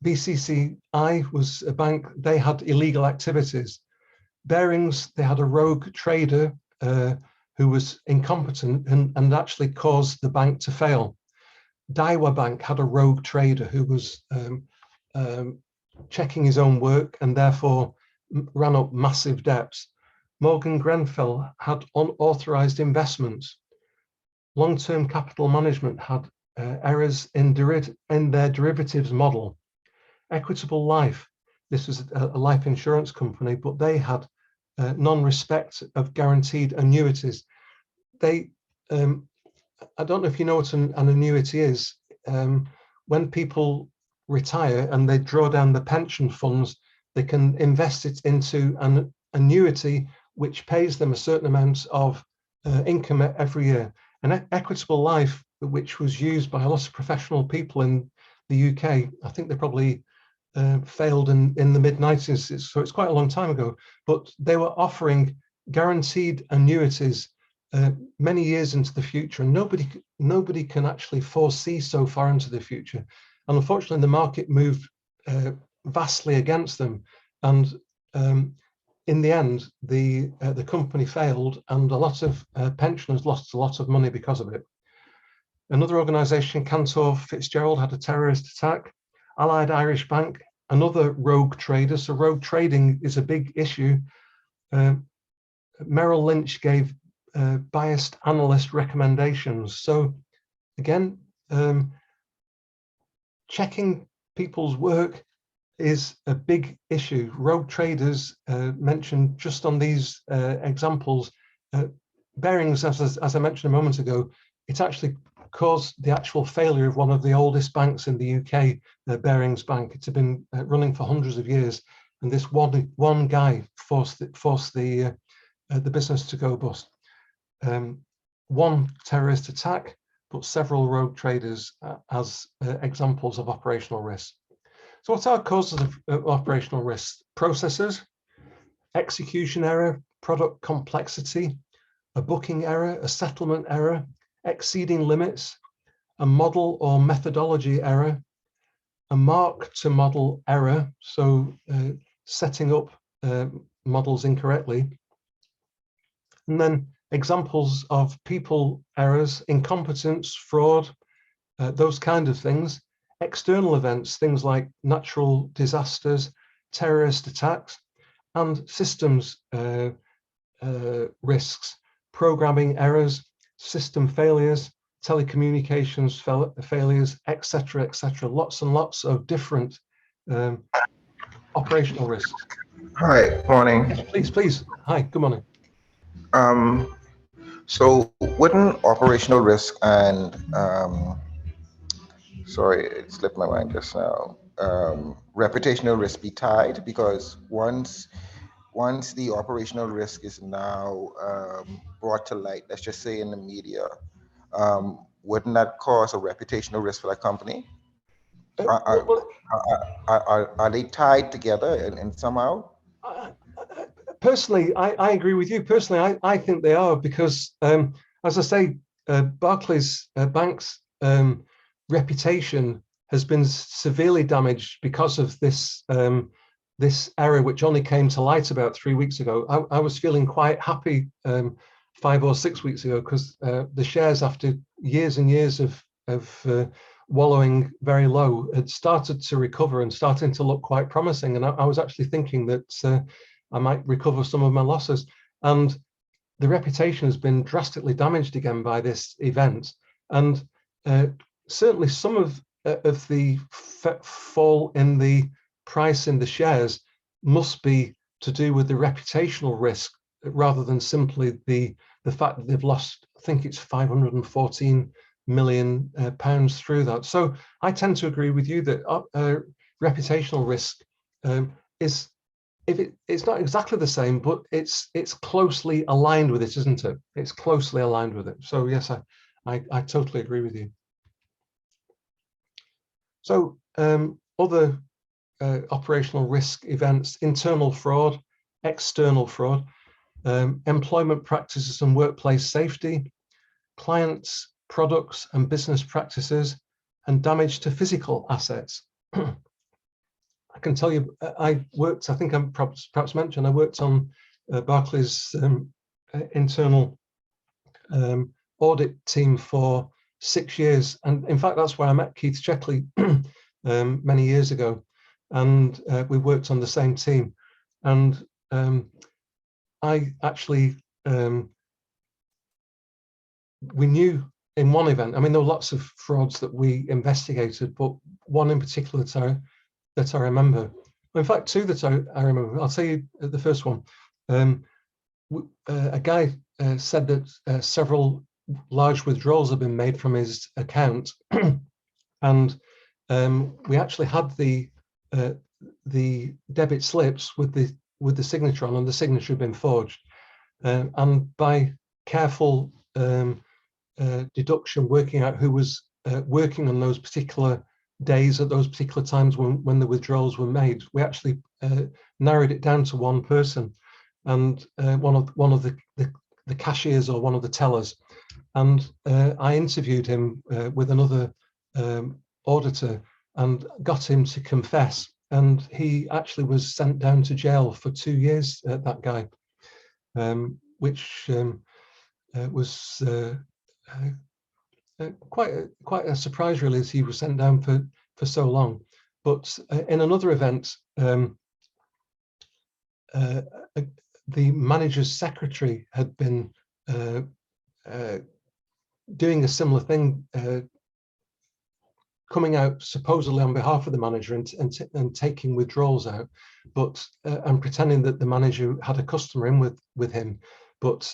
BCCI was a bank, they had illegal activities. Barings, they had a rogue trader who was incompetent and actually caused the bank to fail. Daiwa Bank had a rogue trader who was checking his own work and therefore ran up massive debts. Morgan Grenfell had unauthorized investments. Long-term capital management had errors in their derivatives model. Equitable Life, this was a life insurance company, but they had non-respect of guaranteed annuities. They, I don't know if you know what an annuity is. When people retire and they draw down the pension funds, they can invest it into an annuity which pays them a certain amount of income every year. And Equitable Life, which was used by a lot of professional people in the UK, I think they probably failed in the mid-90s, so it's quite a long time ago, but they were offering guaranteed annuities many years into the future, and nobody can actually foresee so far into the future. And unfortunately, the market moved vastly against them, and in the end, the company failed, and a lot of pensioners lost a lot of money because of it. Another organisation, Cantor Fitzgerald, had a terrorist attack. Allied Irish Bank, another rogue trader. So rogue trading is a big issue. Merrill Lynch gave biased analyst recommendations. So again, checking people's work is a big issue. Rogue traders mentioned just on these examples. Barings, as I mentioned a moment ago, it actually caused the actual failure of one of the oldest banks in the UK, Barings Bank. It had been running for hundreds of years, and this one guy forced the business to go bust. One terrorist attack, but several rogue traders as examples of operational risk. So what are causes of operational risk? Processes, execution error, product complexity, a booking error, a settlement error, exceeding limits, a model or methodology error, a mark to model error, so setting up models incorrectly, and then examples of people errors, incompetence, fraud, those kind of things. External events, things like natural disasters, terrorist attacks, and systems risks, programming errors, system failures, telecommunications failures, etc., etc. Lots and lots of different operational risks. Hi, morning. Yes, please. Hi, good morning. So wouldn't operational risk and sorry, it slipped my mind just now. Reputational risk be tied, because once the operational risk is now brought to light, let's just say in the media, wouldn't that cause a reputational risk for that company? Are they tied together and somehow? Personally, I agree with you. Personally, I think they are, because, as I say, Barclays Bank's reputation has been severely damaged because of this this error, which only came to light about 3 weeks ago. I was feeling quite happy 5 or 6 weeks ago, because the shares, after years and years of wallowing very low, had started to recover and starting to look quite promising. And I was actually thinking that I might recover some of my losses. And the reputation has been drastically damaged again by this event. And certainly some of the fall in the price in the shares must be to do with the reputational risk, rather than simply the fact that they've lost, I think it's 514 million pounds through that. So I tend to agree with you that reputational risk is, it's not exactly the same, but it's closely aligned with it, isn't it? It's closely aligned with it. So yes, I totally agree with you. So other operational risk events: internal fraud, external fraud, employment practices and workplace safety, clients, products and business practices, and damage to physical assets. I can tell you, I worked, I think I'm perhaps mentioned, I worked on Barclays' internal audit team for 6 years. And in fact, that's where I met Keith Checkley many years ago. And we worked on the same team. And I actually, we knew in one event, I mean, there were lots of frauds that we investigated, but one in particular that I remember. In fact, two that I remember. I'll tell you the first one. A guy said that several large withdrawals have been made from his account, and we actually had the debit slips with the signature on, and the signature had been forged. And by careful deduction, working out who was working on those particular days at those particular times when the withdrawals were made, we actually narrowed it down to one person, and one of the cashiers, or one of the tellers. And I interviewed him with another auditor and got him to confess, and he actually was sent down to jail for 2 years, that guy, which was quite a surprise, really, as he was sent down for so long. But in another event, the manager's secretary had been doing a similar thing, coming out supposedly on behalf of the manager and taking withdrawals out, but and pretending that the manager had a customer in with him. But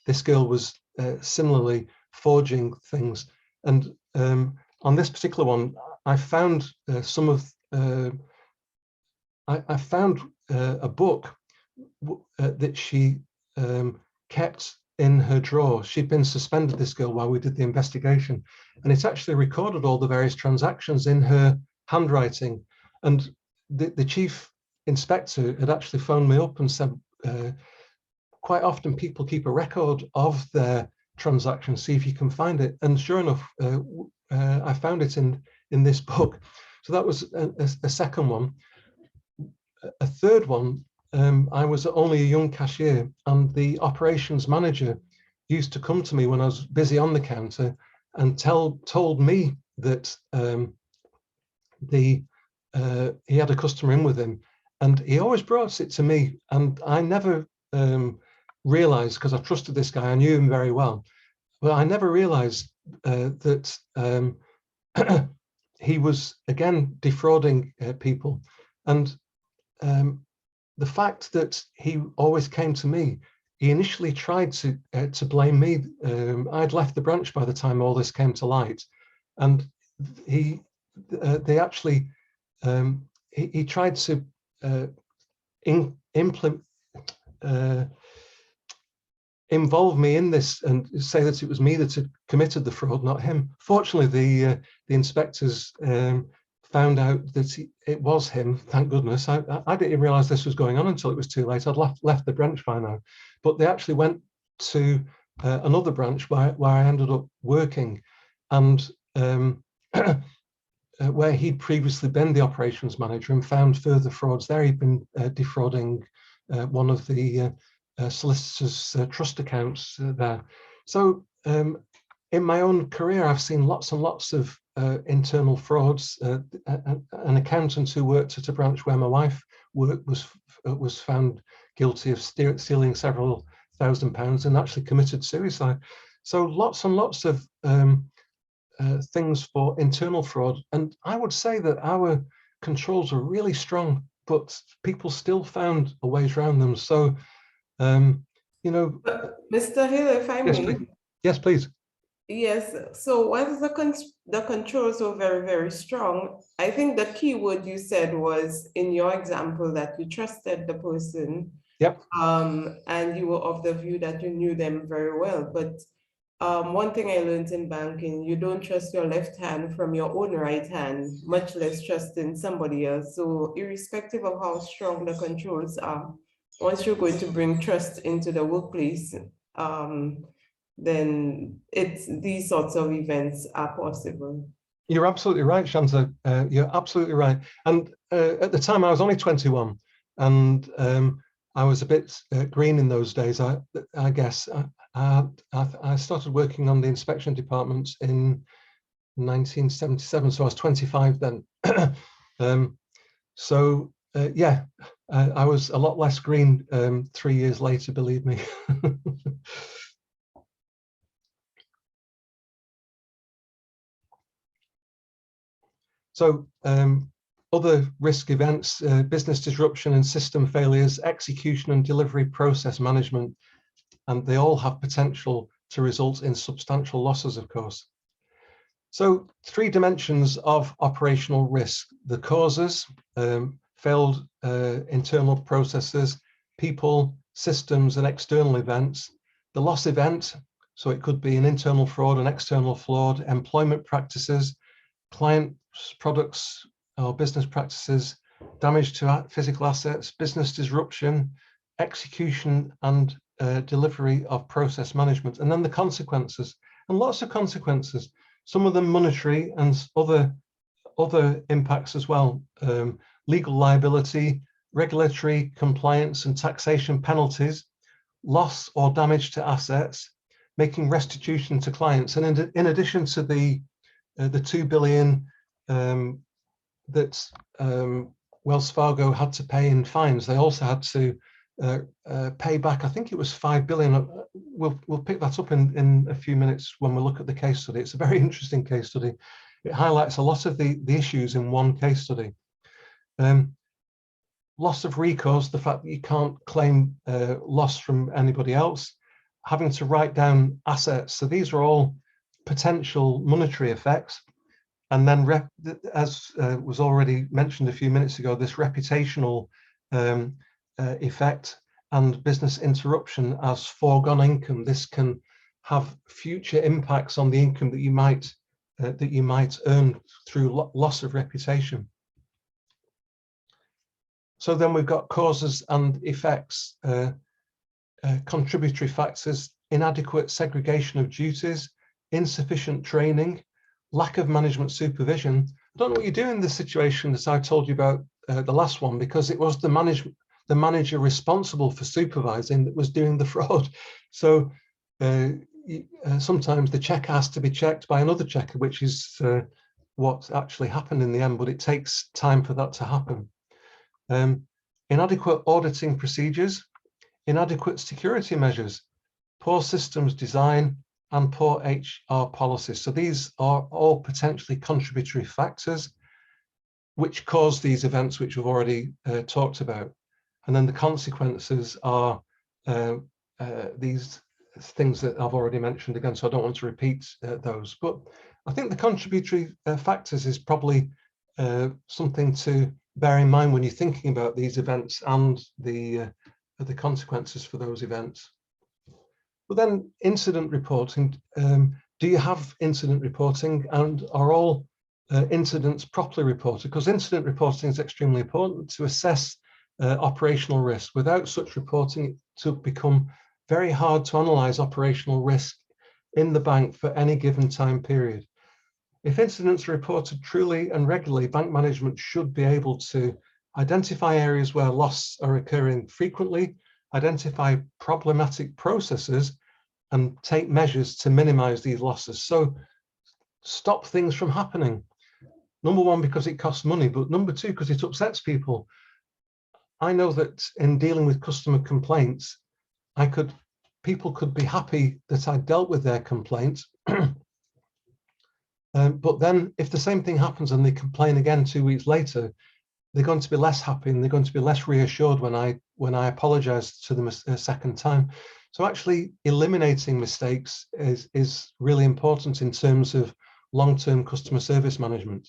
this girl was similarly forging things. And on this particular one, I found some of I found a book that she kept in her drawer. She'd been suspended, this girl, while we did the investigation, and it actually recorded all the various transactions in her handwriting. And the chief inspector had actually phoned me up and said, quite often people keep a record of their transactions, see if you can find it. And sure enough, I found it in this book. So that was a second one. A third one, I was only a young cashier, and the operations manager used to come to me when I was busy on the counter and told me that he had a customer in with him, and he always brought it to me, and I never realized, because I trusted this guy, I knew him very well, but I never realized that he was again defrauding people. And the fact that he always came to me, he initially tried to blame me. I'd left the branch by the time all this came to light, and he tried to involve me in this and say that it was me that had committed the fraud, not him. Fortunately, the inspectors found out that it was him. Thank goodness. I didn't even realize this was going on until it was too late. I'd left the branch by now, but they actually went to another branch where I ended up working, and where he'd previously been the operations manager, and found further frauds there. He'd been defrauding one of the solicitors' trust accounts there. So in my own career, I've seen lots and lots of internal frauds. An accountant who worked at a branch where my wife worked was found guilty of stealing several £1,000 and actually committed suicide. So lots and lots of things for internal fraud. And I would say that our controls are really strong, but people still found a ways around them. So, you know. Mr. Hill, if I Yes, may. please. Yes, please. Yes, so while the controls were very, very strong, I think the key word you said was, in your example, that you trusted the person. Yep. And you were of the view that you knew them very well. But one thing I learned in banking, you don't trust your left hand from your own right hand, much less trust in somebody else. So irrespective of how strong the controls are, once you're going to bring trust into the workplace, then these sorts of events are possible. You're absolutely right, Shanta. You're absolutely right. And at the time, I was only 21, and I was a bit green in those days. I guess I started working on the inspection department in 1977, so I was 25 then. Yeah, I was a lot less green 3 years later, believe me. So other risk events, business disruption and system failures, execution and delivery process management, and they all have potential to result in substantial losses, of course. So 3 dimensions of operational risk: the causes, failed internal processes, people, systems, and external events; the loss event, so it could be an internal fraud, an external fraud, employment practices, client products or business practices, damage to physical assets, business disruption, execution and delivery of process management, and then the consequences, and lots of consequences, some of them monetary and other impacts as well. Legal liability, regulatory compliance and taxation penalties, loss or damage to assets, making restitution to clients. And in addition to the 2 billion that Wells Fargo had to pay in fines, they also had to pay back, I think it was 5 billion. We'll pick that up in a few minutes when we look at the case study. It's a very interesting case study. It highlights a lot of the issues in one case study. Loss of recourse, the fact that you can't claim loss from anybody else, having to write down assets. So these are all potential monetary effects. And then, as was already mentioned a few minutes ago, this reputational effect and business interruption as foregone income. This can have future impacts on the income that you might earn through loss of reputation. So then we've got causes and effects, contributory factors: inadequate segregation of duties, insufficient training, lack of management supervision. I don't know what you do in the situation that I told you about the last one, because it was the manager responsible for supervising that was doing the fraud. So sometimes the check has to be checked by another checker, which is what actually happened in the end, but it takes time for that to happen. Inadequate auditing procedures, inadequate security measures, poor systems design, and poor HR policies. So these are all potentially contributory factors which cause these events which we've already talked about. And then the consequences are these things that I've already mentioned again, so I don't want to repeat those. But I think the contributory factors is probably something to bear in mind when you're thinking about these events and the consequences for those events. But then incident reporting, do you have incident reporting, and are all incidents properly reported? Because incident reporting is extremely important to assess operational risk. Without such reporting, it will become very hard to analyze operational risk in the bank for any given time period. If incidents are reported truly and regularly, bank management should be able to identify areas where losses are occurring frequently, identify problematic processes, and take measures to minimize these losses. So stop things from happening. Number one, because it costs money, but number two, because it upsets people. I know that in dealing with customer complaints, people could be happy that I dealt with their complaints. But then if the same thing happens and they complain again 2 weeks later, they're going to be less happy and they're going to be less reassured when I apologize to them a second time. So actually eliminating mistakes is really important in terms of long-term customer service management.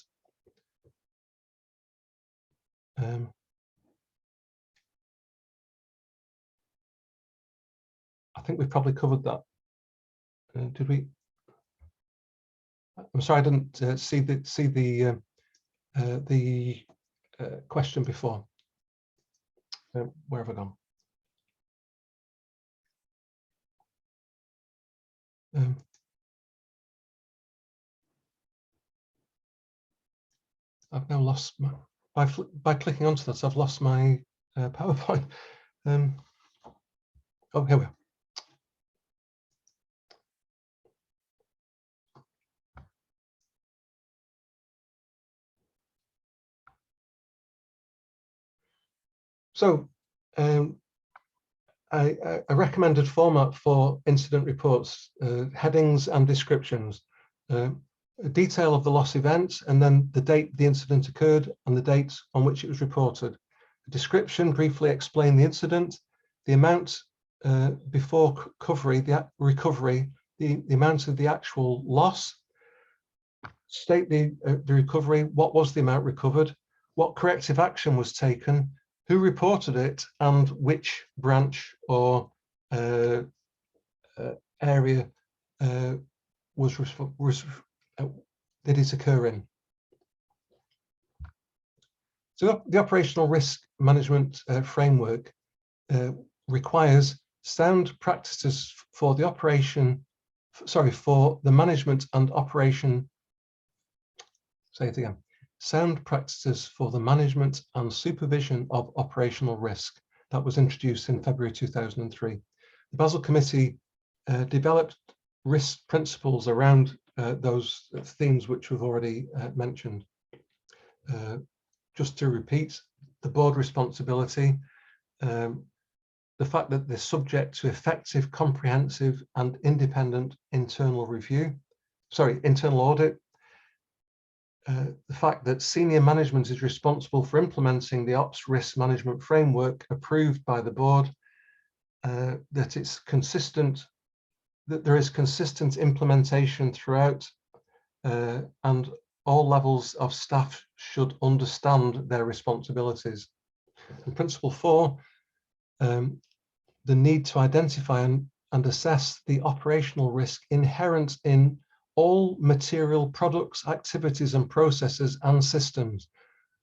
I think we've probably covered that. Did we? I'm sorry, I didn't see the question before. Where have I gone? I've now lost my, by clicking onto that, I've lost my PowerPoint. Oh, here we are. So a recommended format for incident reports, headings and descriptions, a detail of the loss event, and then the date the incident occurred and the date on which it was reported. A description briefly explain the incident, the amount before recovery, the amount of the actual loss, state the recovery, what was the amount recovered, what corrective action was taken, who reported it, and which branch or area did it occur in. So the operational risk management framework requires sound practices for the management and operation. Say it again. Sound practices for the management and supervision of operational risk. That was introduced in February 2003. The Basel Committee developed risk principles around those themes which we've already mentioned. Just to repeat, the board responsibility, the fact that they're subject to effective, comprehensive and independent internal audit, the fact that senior management is responsible for implementing the ops risk management framework approved by the board, that it's consistent, that there is consistent implementation throughout, and all levels of staff should understand their responsibilities. And principle 4, the need to identify and assess the operational risk inherent in all material products, activities and processes and systems.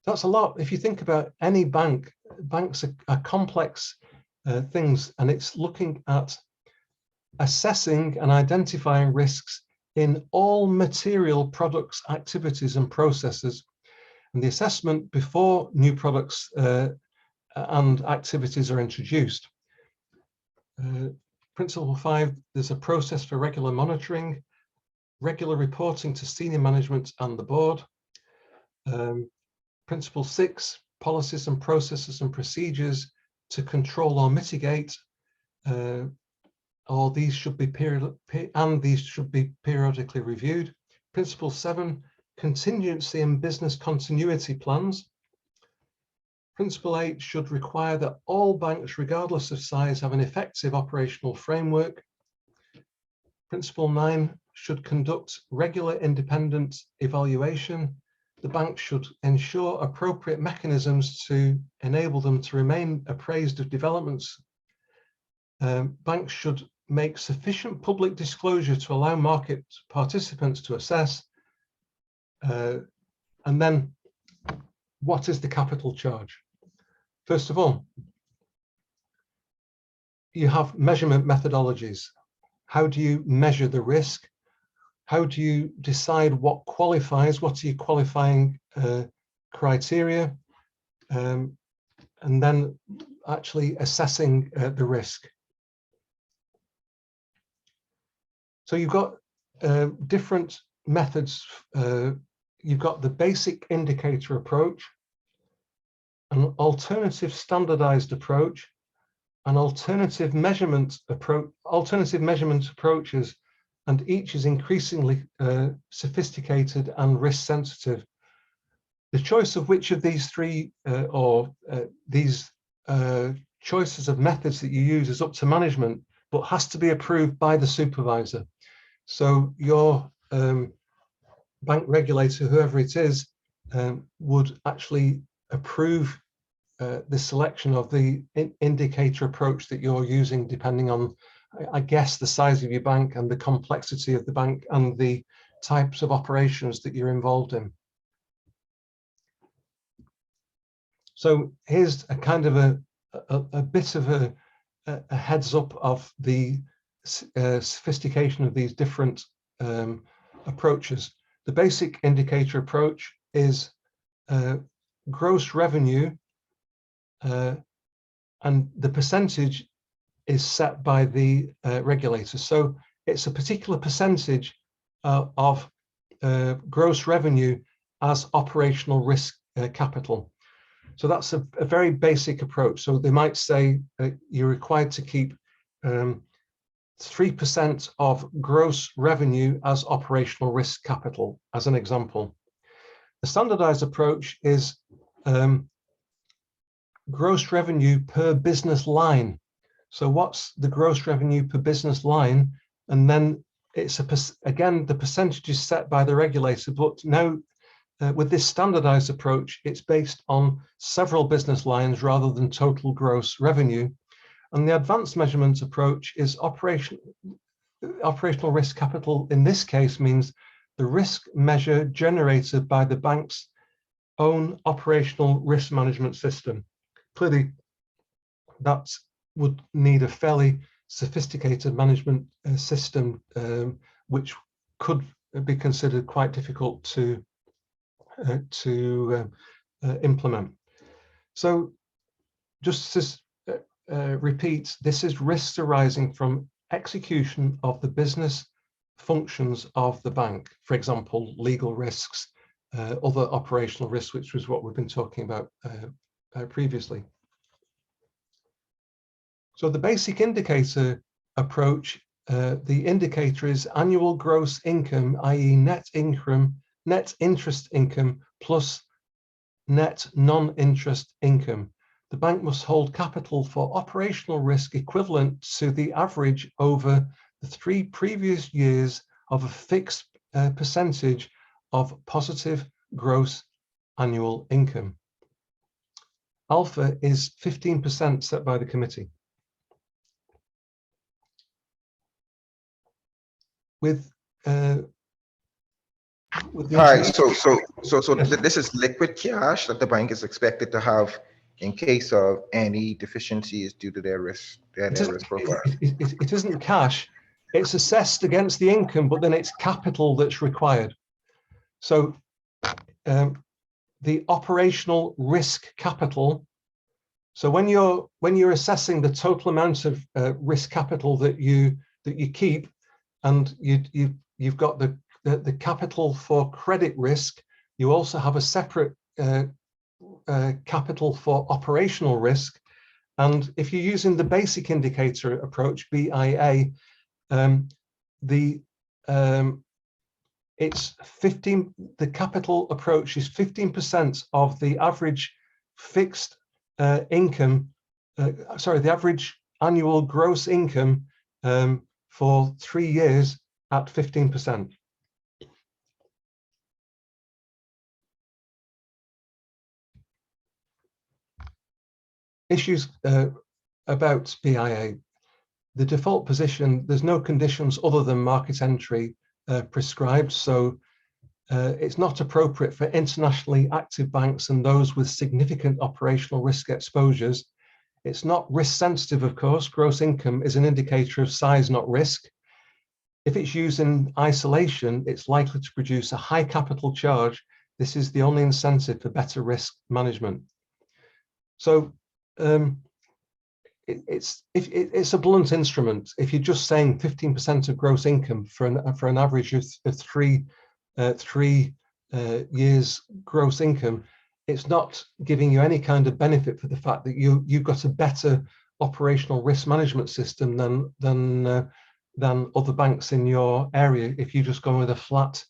That's a lot. If you think about any bank, banks are complex things, and it's looking at assessing and identifying risks in all material products, activities and processes. And the assessment before new products and activities are introduced. Principle 5, there's a process for regular monitoring, regular reporting to senior management and the board. Principle 6, policies and processes and procedures to control or mitigate, these should be periodically reviewed. Principle 7, contingency and business continuity plans. Principle 8 should require that all banks, regardless of size, have an effective operational framework. Principle 9 should conduct regular independent evaluation. The bank should ensure appropriate mechanisms to enable them to remain appraised of developments. Banks should make sufficient public disclosure to allow market participants to assess. And then, what is the capital charge? First of all, you have measurement methodologies. How do you measure the risk? How do you decide what qualifies? What are your qualifying criteria? And then actually assessing the risk. So you've got different methods. You've got the basic indicator approach, an alternative standardized approach, an alternative measurement approach, alternative measurement approaches, and each is increasingly sophisticated and risk sensitive. The choice of which of these three these choices of methods that you use is up to management, but has to be approved by the supervisor. So your bank regulator, whoever it is, would actually approve the selection of the indicator approach that you're using, depending on, I guess, the size of your bank and the complexity of the bank and the types of operations that you're involved in. So here's a kind of a bit of a heads up of the sophistication of these different approaches. The basic indicator approach is gross revenue, and the percentage is set by the regulator. So it's a particular percentage of gross revenue as operational risk capital. So that's a very basic approach. So they might say you're required to keep 3% of gross revenue as operational risk capital, as an example. The standardized approach is gross revenue per business line. So what's the gross revenue per business line? And then it's again, the percentage is set by the regulator, but now with this standardized approach, it's based on several business lines rather than total gross revenue. And the advanced measurement approach is operational risk capital. In this case, means the risk measure generated by the bank's own operational risk management system. Clearly, that would need a fairly sophisticated management system, which could be considered quite difficult to implement. So just to repeat, this is risks arising from execution of the business functions of the bank. For example, legal risks, other operational risks, which was what we've been talking about previously. So the basic indicator approach, the indicator is annual gross income, i.e. net income, net interest income plus net non-interest income. The bank must hold capital for operational risk equivalent to the average over the 3 previous years of a fixed percentage of positive gross annual income. Alpha is 15% set by the committee. With Hi, so this is liquid cash that the bank is expected to have in case of any deficiencies due to their risk, risk profile. It isn't cash, it's assessed against the income, but then it's capital that's required. So the operational risk capital. So when you're assessing the total amount of risk capital that you keep, and you've got the capital for credit risk, you also have a separate capital for operational risk. And if you're using the basic indicator approach, BIA, it's 15. The capital approach is 15% of the average fixed income, the average annual gross income for 3 years at 15%. Issues about BIA. The default position, there's no conditions other than market entry prescribed, so it's not appropriate for internationally active banks and those with significant operational risk exposures. It's not risk sensitive, of course. Gross income is an indicator of size, not risk. If it's used in isolation, it's likely to produce a high capital charge. This is the only incentive for better risk management. So it's a blunt instrument. If you're just saying 15% of gross income for an average of three years gross income, it's not giving you any kind of benefit for the fact that you've got a better operational risk management system than other banks in your area. If you just go with a flat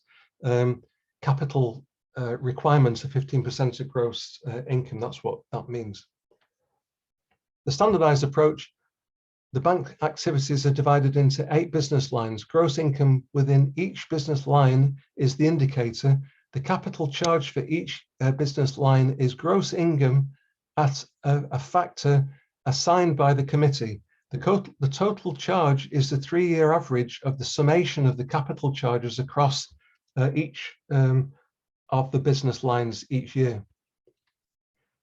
capital requirement of 15% of gross income, that's what that means. The standardized approach, the bank activities are divided into 8 business lines. Gross income within each business line is the indicator. The capital charge for each business line is gross income at a factor assigned by the committee. The total charge is the 3-year average of the summation of the capital charges across each of the business lines each year.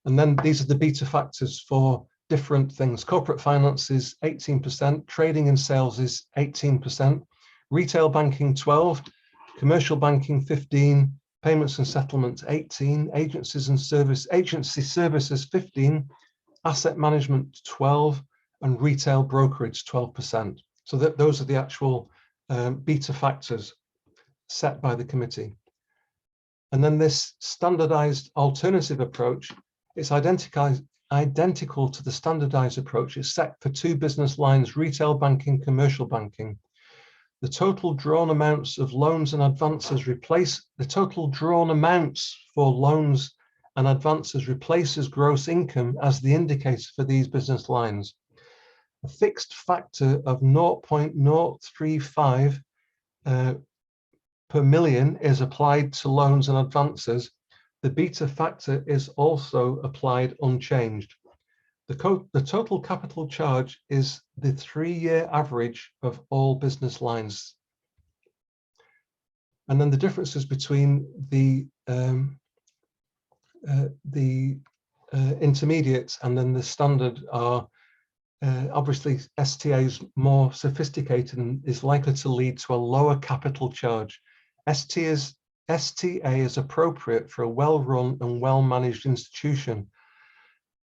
And then these are the beta factors for different things. Corporate finance is 18%, trading and sales is 18%, retail banking 12%, commercial banking 15%, payments and settlements 18%, agency services 15%, asset management 12%, and retail brokerage 12%. So those are the actual beta factors set by the committee. And then this standardized alternative approach, it's identical to the standardized approach. It's set for 2 business lines, retail banking, commercial banking. The total drawn amounts of loans and advances for loans and advances replaces gross income as the indicator for these business lines. A fixed factor of 0.035 per million is applied to loans and advances. The beta factor is also applied unchanged. The total capital charge is the 3-year average of all business lines. And then the differences between the intermediate and then the standard are obviously STA is more sophisticated and is likely to lead to a lower capital charge. STA is appropriate for a well-run and well-managed institution.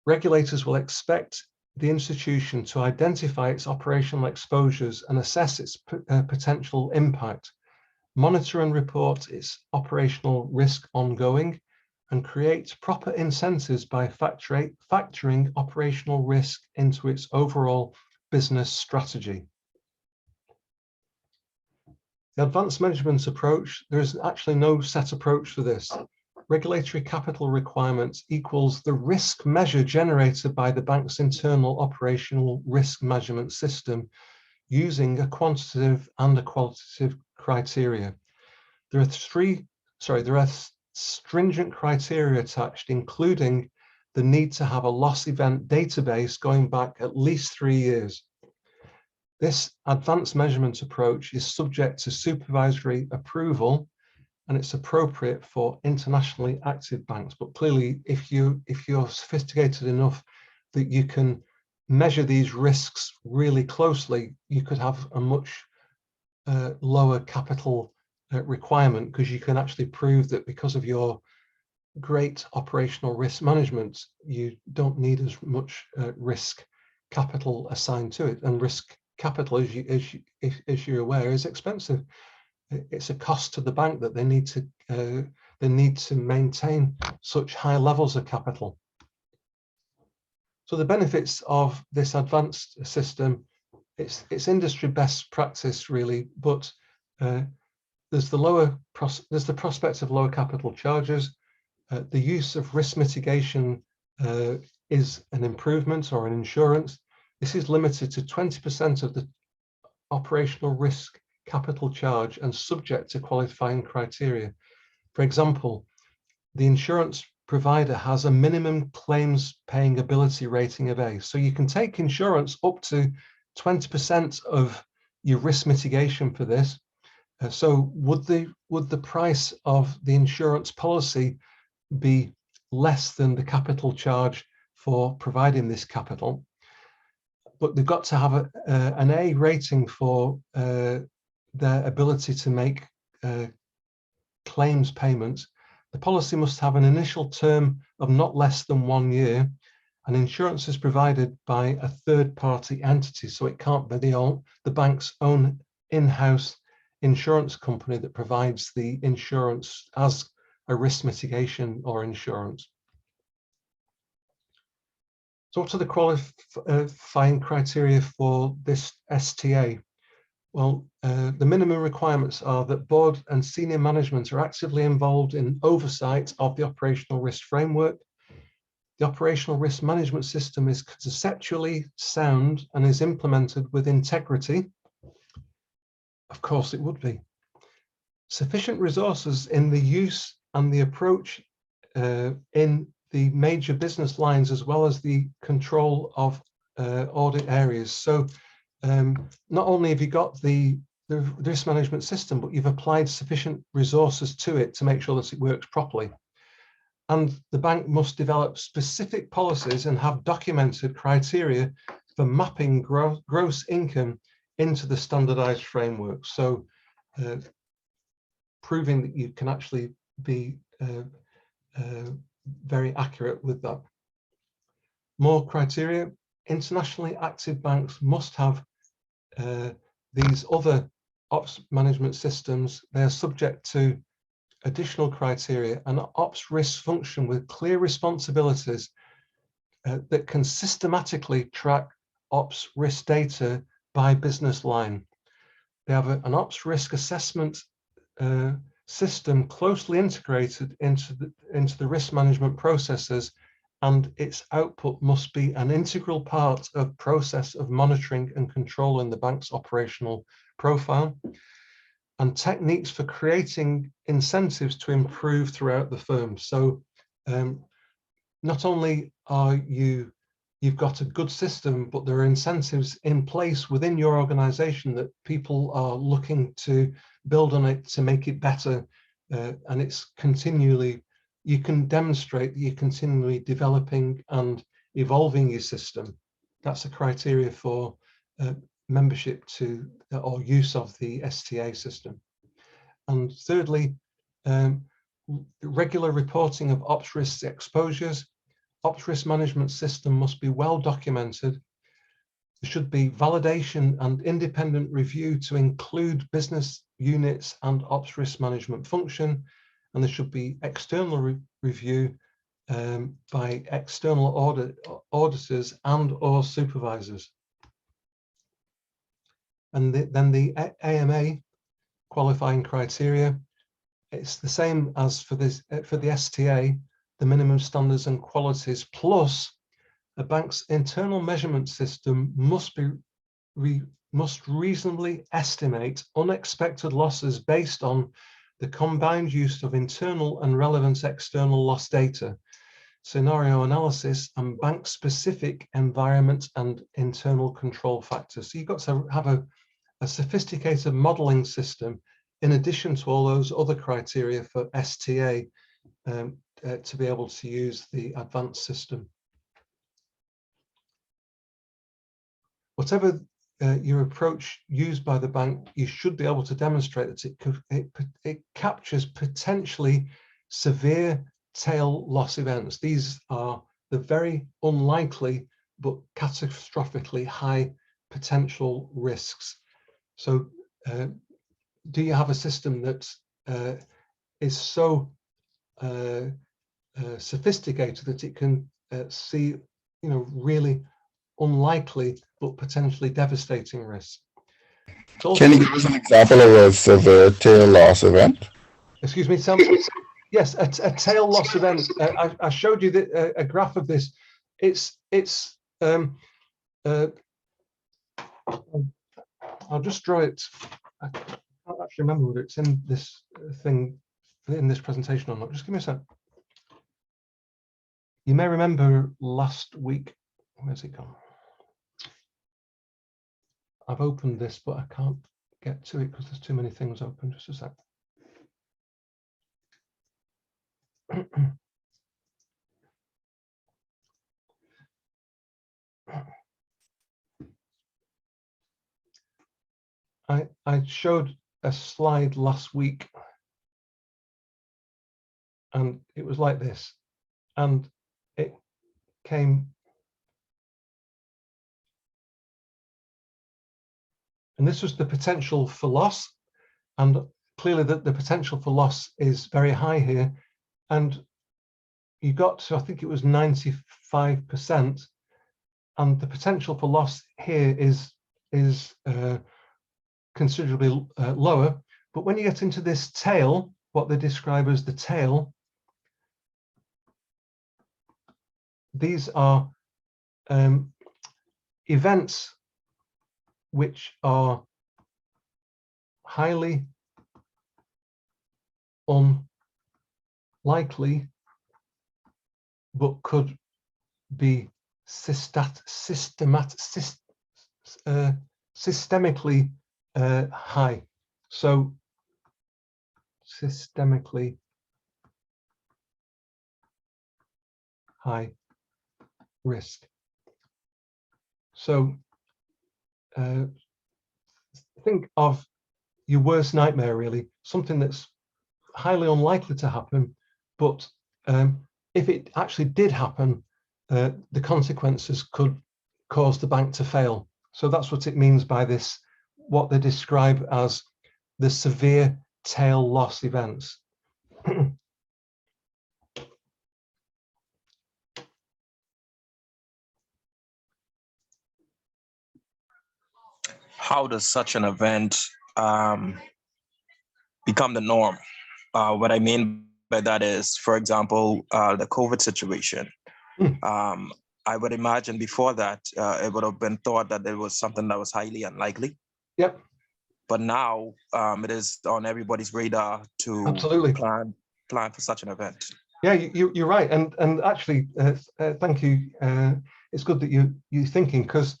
Regulators will expect the institution to identify its operational exposures and assess its potential impact, monitor and report its operational risk ongoing, and create proper incentives by factoring operational risk into its overall business strategy. The advanced management approach, there is actually no set approach for this. Regulatory capital requirements equals the risk measure generated by the bank's internal operational risk measurement system using a quantitative and a qualitative criteria. There are stringent criteria attached, including the need to have a loss event database going back at least 3 years. This advanced measurement approach is subject to supervisory approval, and it's appropriate for internationally active banks. But clearly, if you're sophisticated enough that you can measure these risks really closely, you could have a much lower capital requirement, because you can actually prove that because of your great operational risk management, you don't need as much risk capital assigned to it. And risk capital, as you're aware, is expensive. It's a cost to the bank that they need to maintain such high levels of capital. So the benefits of this advanced system, it's industry best practice really, but there's the prospect of lower capital charges. The use of risk mitigation is an improvement or an insurance, this is limited to 20% of the operational risk capital charge and subject to qualifying criteria. For example, the insurance provider has a minimum claims paying ability rating of A. So you can take insurance up to 20% of your risk mitigation for this. So would the price of the insurance policy be less than the capital charge for providing this capital? But they've got to have an A rating for their ability to make claims payments. The policy must have an initial term of not less than 1 year, and insurance is provided by a third-party entity, so it can't be the bank's own in-house insurance company that provides the insurance as a risk mitigation or insurance. So what are the qualifying criteria for this STA? Well, the minimum requirements are that board and senior management are actively involved in oversight of the operational risk framework. The operational risk management system is conceptually sound and is implemented with integrity. Of course it would be. Sufficient resources in the use and the approach in the major business lines, as well as the control of audit areas. So not only have you got the risk management system, but you've applied sufficient resources to it to make sure that it works properly. And the bank must develop specific policies and have documented criteria for mapping gross income into the standardized framework. So proving that you can actually be very accurate with that. More criteria. Internationally active banks must have these other ops management systems. They are subject to additional criteria, and ops risk function with clear responsibilities that can systematically track ops risk data by business line. They have an ops risk assessment system closely integrated into the risk management processes, and its output must be an integral part of process of monitoring and controlling the bank's operational profile, and techniques for creating incentives to improve throughout the firm. So not only are you've got a good system, but there are incentives in place within your organization that people are looking to build on it to make it better. And it's continually, you can demonstrate that you're continually developing and evolving your system. That's a criteria for membership to or use of the STA system. And thirdly, regular reporting of ops risk exposures. Ops risk management system must be well documented. There should be validation and independent review to include business units and ops risk management function, and there should be external review by external auditors and or supervisors. And then the AMA qualifying criteria, it's the same as for this for the STA, the minimum standards and qualities, plus a bank's internal measurement system must reasonably estimate unexpected losses based on the combined use of internal and relevant external loss data, scenario analysis, and bank-specific environment and internal control factors. So you've got to have a sophisticated modeling system in addition to all those other criteria for STA to be able to use the advanced system. Whatever your approach used by the bank, you should be able to demonstrate that it captures potentially severe tail loss events. These are the very unlikely but catastrophically high potential risks. So do you have a system that is so sophisticated that it can see, really unlikely but potentially devastating risks? Can you give us an example of a severe tail loss event? Excuse me, Sam? Yes, a tail loss event. I showed you a graph of this. I'll just draw it. I can't actually remember whether it's in this thing, in this presentation or not. Just give me a sec. You may remember last week, where's it gone? I've opened this, but I can't get to it because there's too many things open. Just a sec. I showed a slide last week and it was like this, and it came, and this was the potential for loss, and clearly the potential for loss is very high here, and you got to, I think it was 95%, and the potential for loss here is considerably lower. But when you get into this tail, what they describe as the tail, these are events which are highly unlikely but could be systemically high. So systemically high risk. So think of your worst nightmare, really, something that's highly unlikely to happen, but if it actually did happen, the consequences could cause the bank to fail. So that's what it means by this, what they describe as the severe tail loss events. How does such an event become the norm? What I mean by that is, for example, the COVID situation. I would imagine before that, it would have been thought that there was something that was highly unlikely. Yep. But now it is on everybody's radar to absolutely plan for such an event. Yeah, you're right, and actually, thank you. It's good that you're thinking, because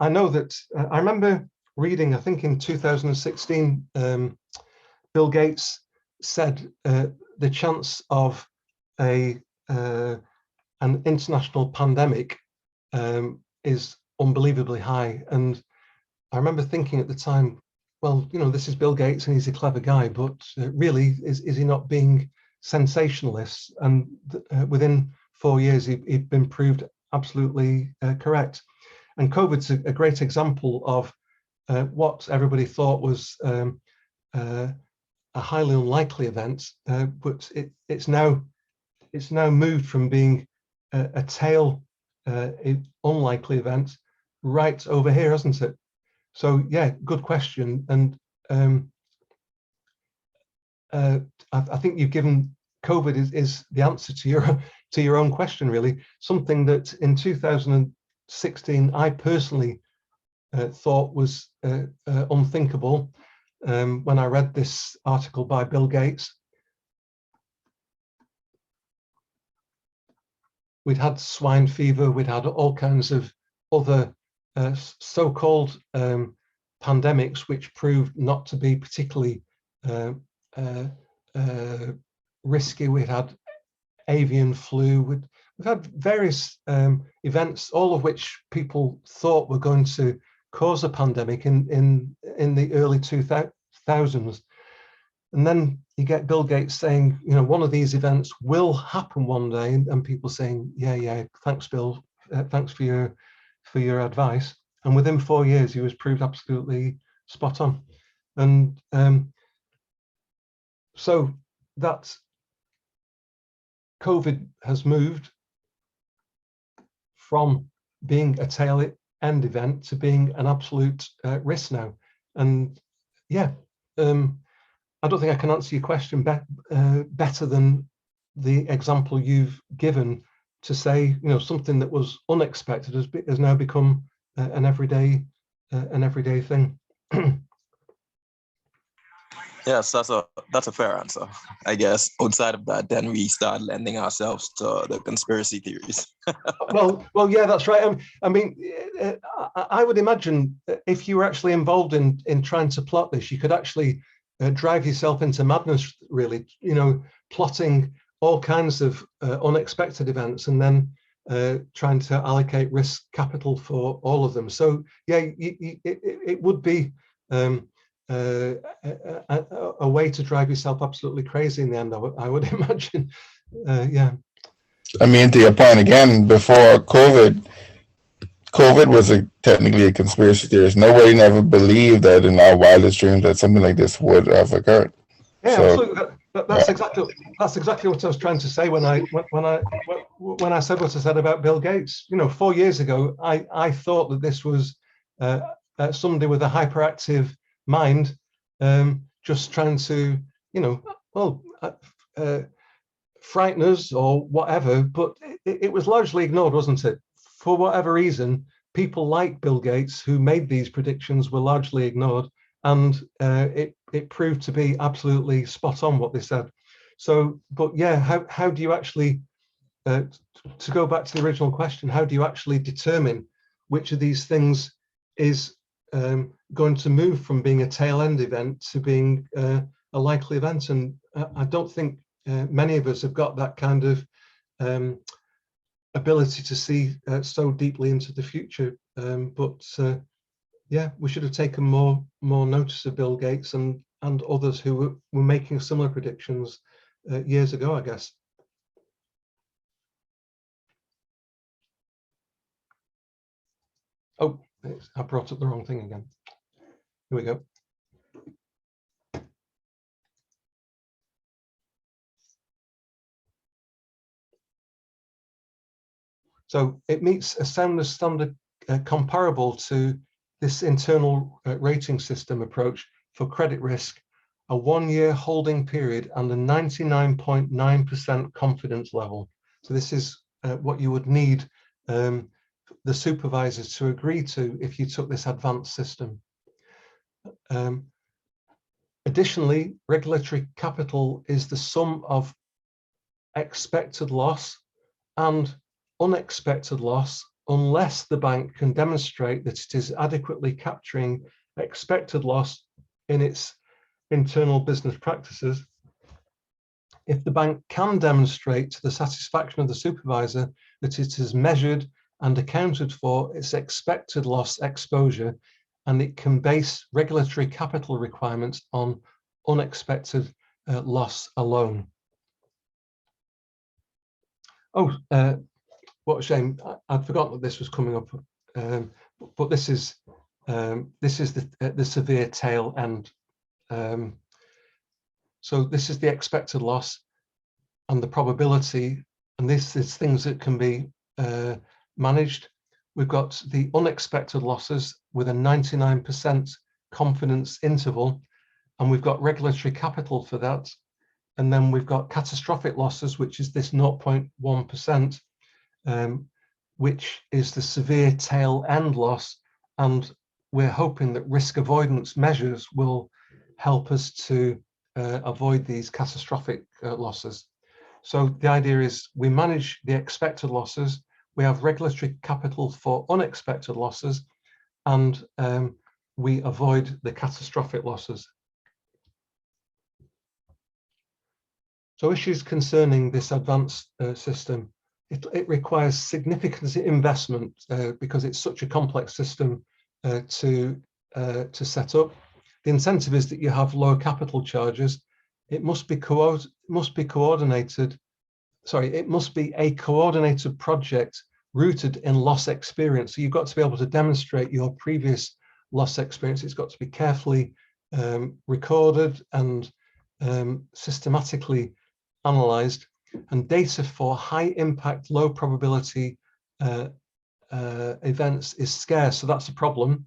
I know that I remember reading, I think in 2016, Bill Gates said the chance of an international pandemic is unbelievably high. And I remember thinking at the time, well, you know, this is Bill Gates and he's a clever guy, but really, is he not being sensationalist? And within 4 years, he'd been proved absolutely correct. And COVID's a great example of what everybody thought was a highly unlikely event, but it's now moved from being a tail unlikely event right over here, hasn't it? So yeah, good question. And I think you've given COVID is the answer to your own question, really. Something that in 2016 I personally thought was unthinkable when I read this article by Bill Gates. We'd had swine fever, we'd had all kinds of other so-called pandemics which proved not to be particularly risky. We had avian flu. We've had various events, all of which people thought were going to cause a pandemic in the early 2000s. And then you get Bill Gates saying, you know, one of these events will happen one day, and people saying, yeah, thanks, Bill, thanks for your advice. And within 4 years, he was proved absolutely spot on. And so that COVID has moved from being a tail end event to being an absolute risk now. And yeah, I don't think I can answer your question better than the example you've given to say, something that was unexpected has now become an everyday thing. Yes, that's a fair answer. I guess outside of that, then we start lending ourselves to the conspiracy theories. Well, yeah, that's right. I mean, I would imagine if you were actually involved in trying to plot this, you could actually drive yourself into madness, really, plotting all kinds of unexpected events and then trying to allocate risk capital for all of them. So yeah, it would be a way to drive yourself absolutely crazy in the end, I would imagine. Yeah. I mean, to your point again, before COVID was technically a conspiracy theorist. Nobody never believed that in our wildest dreams that something like this would have occurred. Yeah, So, absolutely. That's exactly what I was trying to say when I said what I said about Bill Gates. 4 years ago, I thought that this was somebody with a hyperactive mind, just trying to, frighten us or whatever. But it was largely ignored, wasn't it? For whatever reason, people like Bill Gates, who made these predictions, were largely ignored. And it proved to be absolutely spot on what they said. So, but yeah, how do you actually, to go back to the original question, how do you actually determine which of these things is going to move from being a tail end event to being a likely event? And I don't think many of us have got that kind of ability to see so deeply into the future. Yeah, we should have taken more notice of Bill Gates and others who were making similar predictions years ago, I guess. Oh, I brought up the wrong thing again. Here we go. So it meets a soundness standard comparable to this internal rating system approach for credit risk, a 1-year holding period and a 99.9% confidence level. So this is what you would need the supervisors to agree to if you took this advanced system. Additionally, regulatory capital is the sum of expected loss and unexpected loss unless the bank can demonstrate that it is adequately capturing expected loss in its internal business practices. If the bank can demonstrate to the satisfaction of the supervisor that it has measured and accounted for its expected loss exposure, and it can base regulatory capital requirements on unexpected loss alone. Oh, what a shame! I'd forgotten that this was coming up, but this is the severe tail end. So this is the expected loss and the probability, and this is things that can be managed. We've got the unexpected losses with a 99% confidence interval, and we've got regulatory capital for that. And then we've got catastrophic losses, which is this 0.1%, which is the severe tail end loss. And we're hoping that risk avoidance measures will help us to avoid these catastrophic losses. So the idea is we manage the expected losses, we have regulatory capital for unexpected losses, and we avoid the catastrophic losses. So issues concerning this advanced system, it requires significant investment because it's such a complex system to set up. The incentive is that you have low capital charges. It must be coordinated. Sorry, it must be a coordinated project rooted in loss experience. So you've got to be able to demonstrate your previous loss experience. It's got to be carefully recorded and systematically analyzed, and data for high impact, low probability events is scarce. So that's a problem.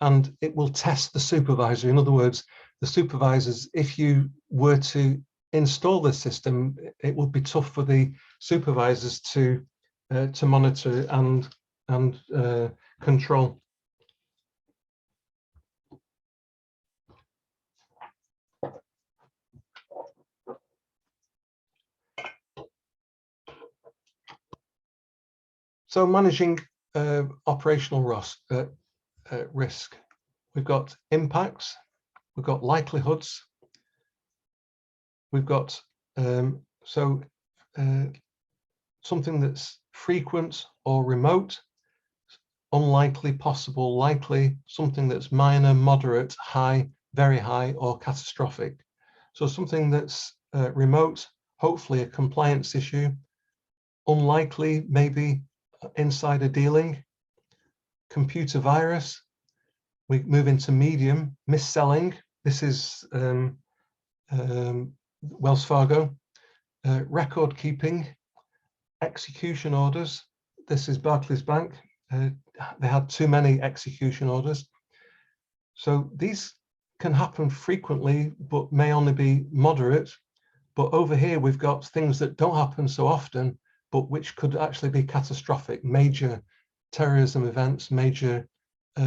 And it will test the supervisor. In other words, the supervisors, if you were to install this system, it would be tough for the supervisors to to monitor and control. So managing operational risk, we've got impacts, we've got likelihoods, we've got something that's frequent or remote, unlikely, possible, likely, something that's minor, moderate, high, very high, or catastrophic. So something that's remote, hopefully a compliance issue, unlikely, maybe insider dealing, computer virus. We move into medium, mis-selling. This is Wells Fargo. Record keeping, execution orders. This is Barclays Bank. They had too many execution orders. So these can happen frequently, but may only be moderate. But over here, we've got things that don't happen so often, but which could actually be catastrophic, major terrorism events, major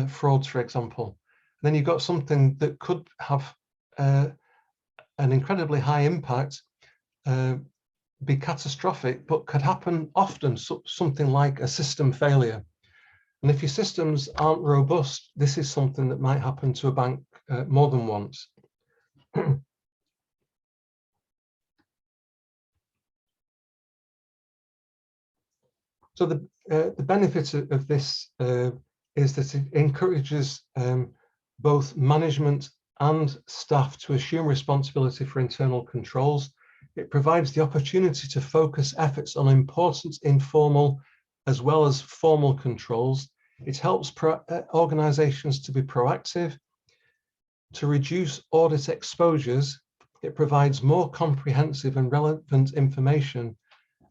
frauds, for example. And then you've got something that could have an incredibly high impact, be catastrophic, but could happen often, something like a system failure. And if your systems aren't robust, this is something that might happen to a bank more than once. So the benefit of this is that it encourages both management and staff to assume responsibility for internal controls. It provides the opportunity to focus efforts on important informal as well as formal controls. It helps organizations to be proactive, to reduce audit exposures. It provides more comprehensive and relevant information,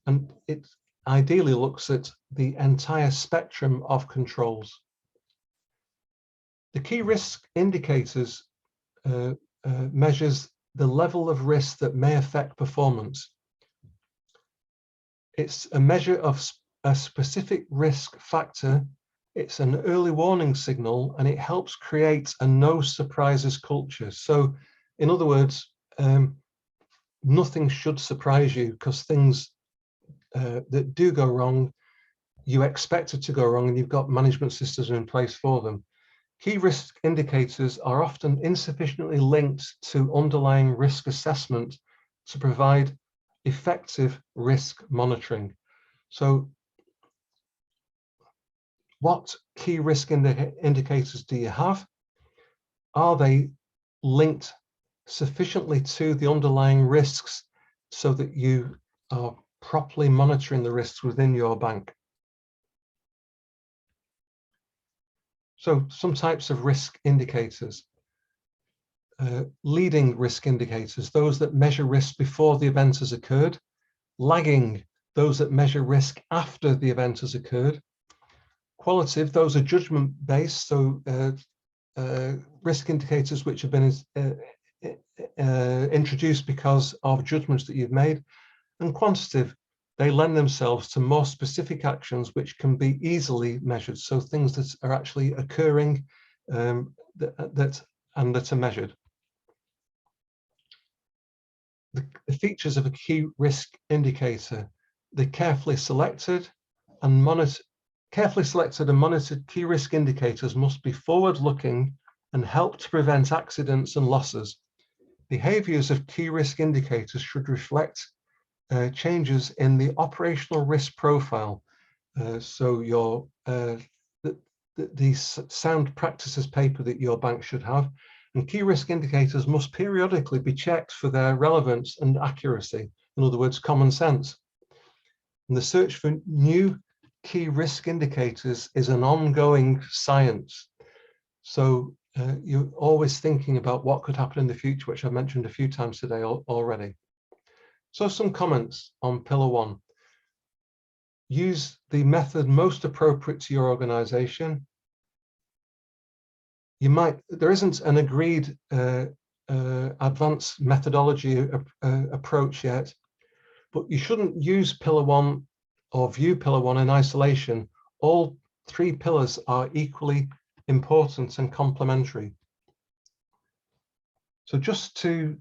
and it ideally looks at the entire spectrum of controls. The key risk indicators measures the level of risk that may affect performance. It's a measure of a specific risk factor. It's an early warning signal, and it helps create a no surprises culture. So in other words, nothing should surprise you, because things that do go wrong, you expect it to go wrong, and you've got management systems in place for them. Key risk indicators are often insufficiently linked to underlying risk assessment to provide effective risk monitoring. So what key risk indicators do you have? Are they linked sufficiently to the underlying risks so that you are properly monitoring the risks within your bank? So some types of risk indicators. Leading risk indicators, those that measure risk before the event has occurred. Lagging, those that measure risk after the event has occurred. Qualitative, those are judgment-based, so risk indicators which have been introduced because of judgments that you've made. And quantitative, they lend themselves to more specific actions which can be easily measured, so things that are actually occurring that are measured. The features of a key risk indicator: the carefully selected and monitored key risk indicators must be forward-looking and help to prevent accidents and losses. Behaviors of key risk indicators should reflect changes in the operational risk profile. So your the sound practices paper that your bank should have. And key risk indicators must periodically be checked for their relevance and accuracy. In other words, common sense. And the search for new key risk indicators is an ongoing science. So you're always thinking about what could happen in the future, which I've mentioned a few times today already. So some comments on Pillar 1. Use the method most appropriate to your organization. There isn't an agreed advanced methodology approach yet, but you shouldn't use Pillar 1 or view pillar one in isolation, all three pillars are equally important and complementary. So just to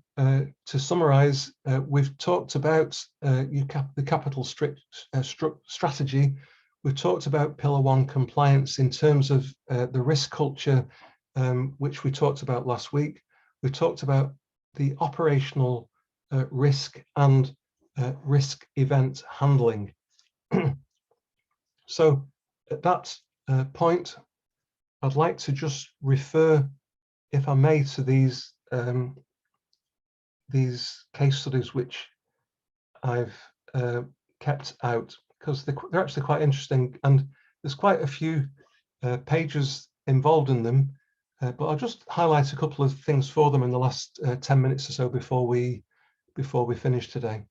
summarize, we've talked about the capital strategy. We've talked about pillar one compliance in terms of the risk culture, which we talked about last week. We talked about the operational risk and risk event handling. So at that point, I'd like to just refer, if I may, to these case studies which I've kept out, because they're actually quite interesting, and there's quite a few pages involved in them, but I'll just highlight a couple of things for them in the last 10 minutes or so before we finish today.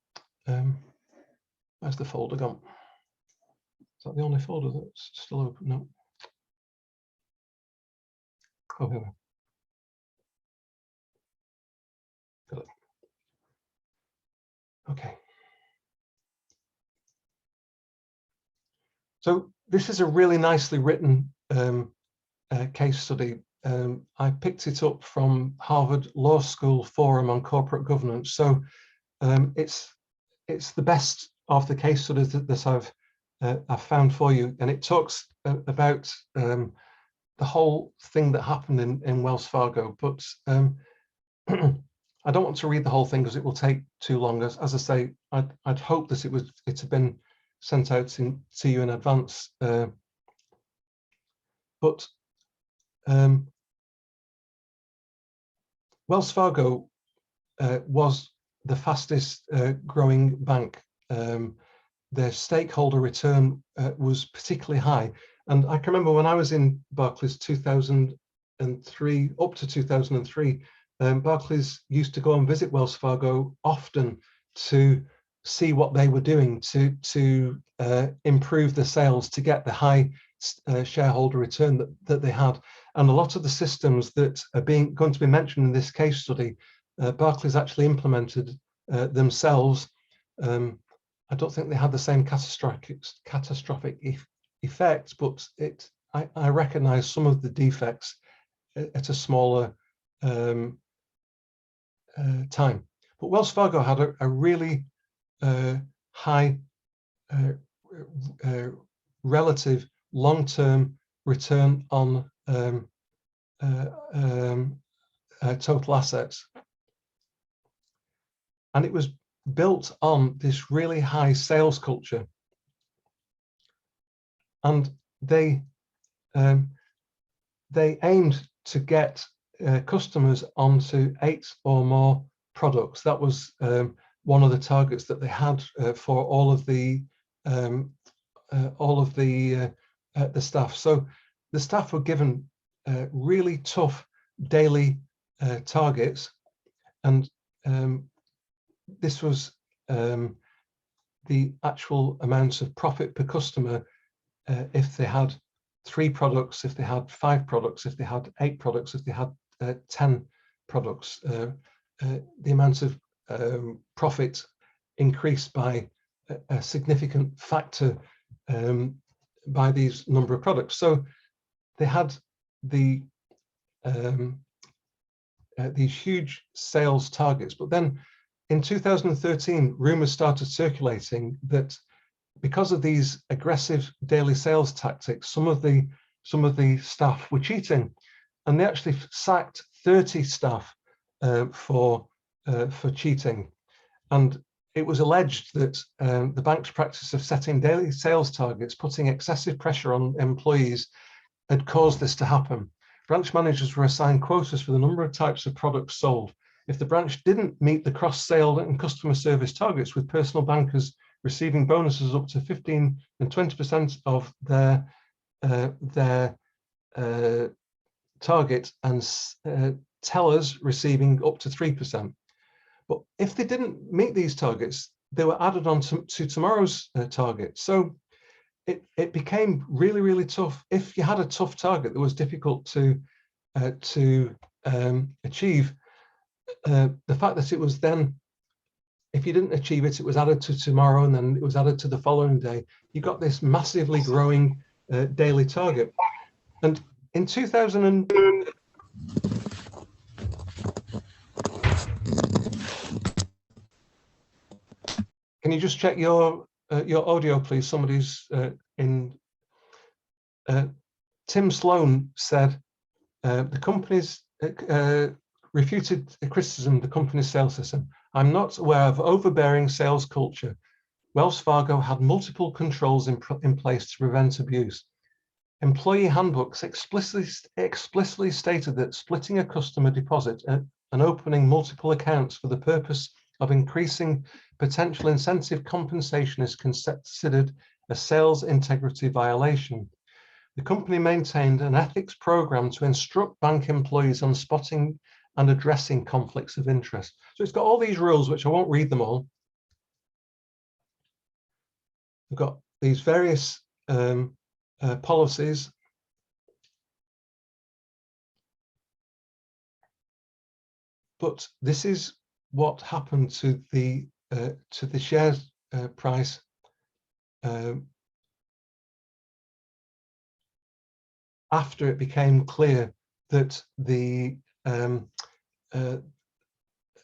Where's the folder gone? Is that the only folder that's still open? No. Oh, here we are. Got it. Okay. So this is a really nicely written case study. I picked it up from Harvard Law School Forum on Corporate Governance. So it's the best of the case studies that I've found for you, and it talks about the whole thing that happened in Wells Fargo. But I don't want to read the whole thing because it will take too long. As I say, I'd hope that it had been sent out to you in advance. But Wells Fargo was the fastest growing bank. Their stakeholder return was particularly high. And I can remember when I was in Barclays 2003, up to 2003, Barclays used to go and visit Wells Fargo often to see what they were doing to improve the sales, to get the high shareholder return that they had. And a lot of the systems that are going to be mentioned in this case study, Barclays actually implemented themselves. I don't think they had the same catastrophic effect, but I recognize some of the defects at a smaller time. But Wells Fargo had a really high relative long-term return on total assets, and it was built on this really high sales culture, and they aimed to get customers onto 8 or more products. That was one of the targets that they had for all of the staff. So the staff were given really tough daily targets, and this was the actual amounts of profit per customer if they had 3 products, if they had 5 products, if they had 8 products, if they had 10 products. The amount of profit increased by a significant factor by these number of products. So they had these huge sales targets, but then in 2013, rumors started circulating that because of these aggressive daily sales tactics, some of the staff were cheating, and they actually sacked 30 staff for cheating. And it was alleged that the bank's practice of setting daily sales targets, putting excessive pressure on employees, had caused this to happen. Branch managers were assigned quotas for the number of types of products sold. If the branch didn't meet the cross-sale and customer service targets, with personal bankers receiving bonuses up to 15 and 20% of their target, and tellers receiving up to 3%. But if they didn't meet these targets, they were added on to tomorrow's target. So it became really, really tough. If you had a tough target that was difficult to achieve, the fact that it was then if you didn't achieve it, it was added to tomorrow, and then it was added to the following day. You got this massively growing daily target. And in 2000, can you just check your audio, please? Somebody's in. Tim Sloan said the company's refuted criticism of the company's sales system. I'm not aware of overbearing sales culture. Wells Fargo had multiple controls in place to prevent abuse. Employee handbooks explicitly stated that splitting a customer deposit and opening multiple accounts for the purpose of increasing potential incentive compensation is considered a sales integrity violation. The company maintained an ethics program to instruct bank employees on spotting and addressing conflicts of interest. So it's got all these rules, which I won't read them all. We've got these various policies. But this is what happened to the share price after it became clear that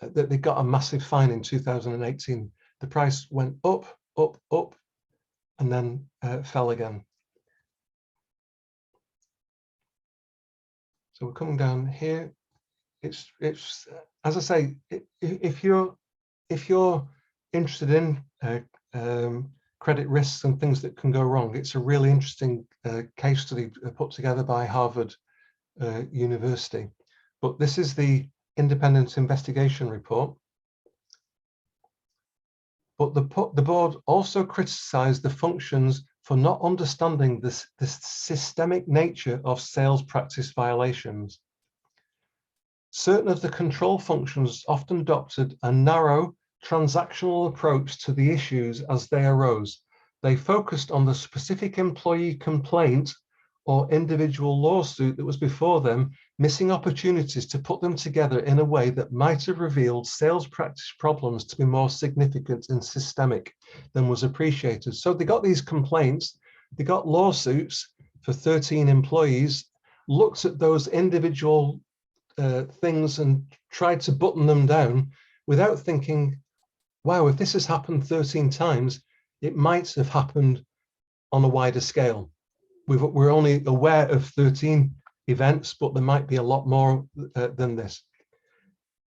that they got a massive fine in 2018. The price went up, up, up, and then fell again. So we're coming down here. It's as I say, if you're interested in credit risks and things that can go wrong, it's a really interesting case study put together by Harvard University. But this is the independent investigation report. But the board also criticized the functions for not understanding the systemic nature of sales practice violations. Certain of the control functions often adopted a narrow transactional approach to the issues as they arose. They focused on the specific employee complaint or individual lawsuit that was before them, missing opportunities to put them together in a way that might have revealed sales practice problems to be more significant and systemic than was appreciated. So they got these complaints, they got lawsuits for 13 employees, looked at those individual things and tried to button them down without thinking, wow, if this has happened 13 times, it might have happened on a wider scale. We're only aware of 13 events, but there might be a lot more than this.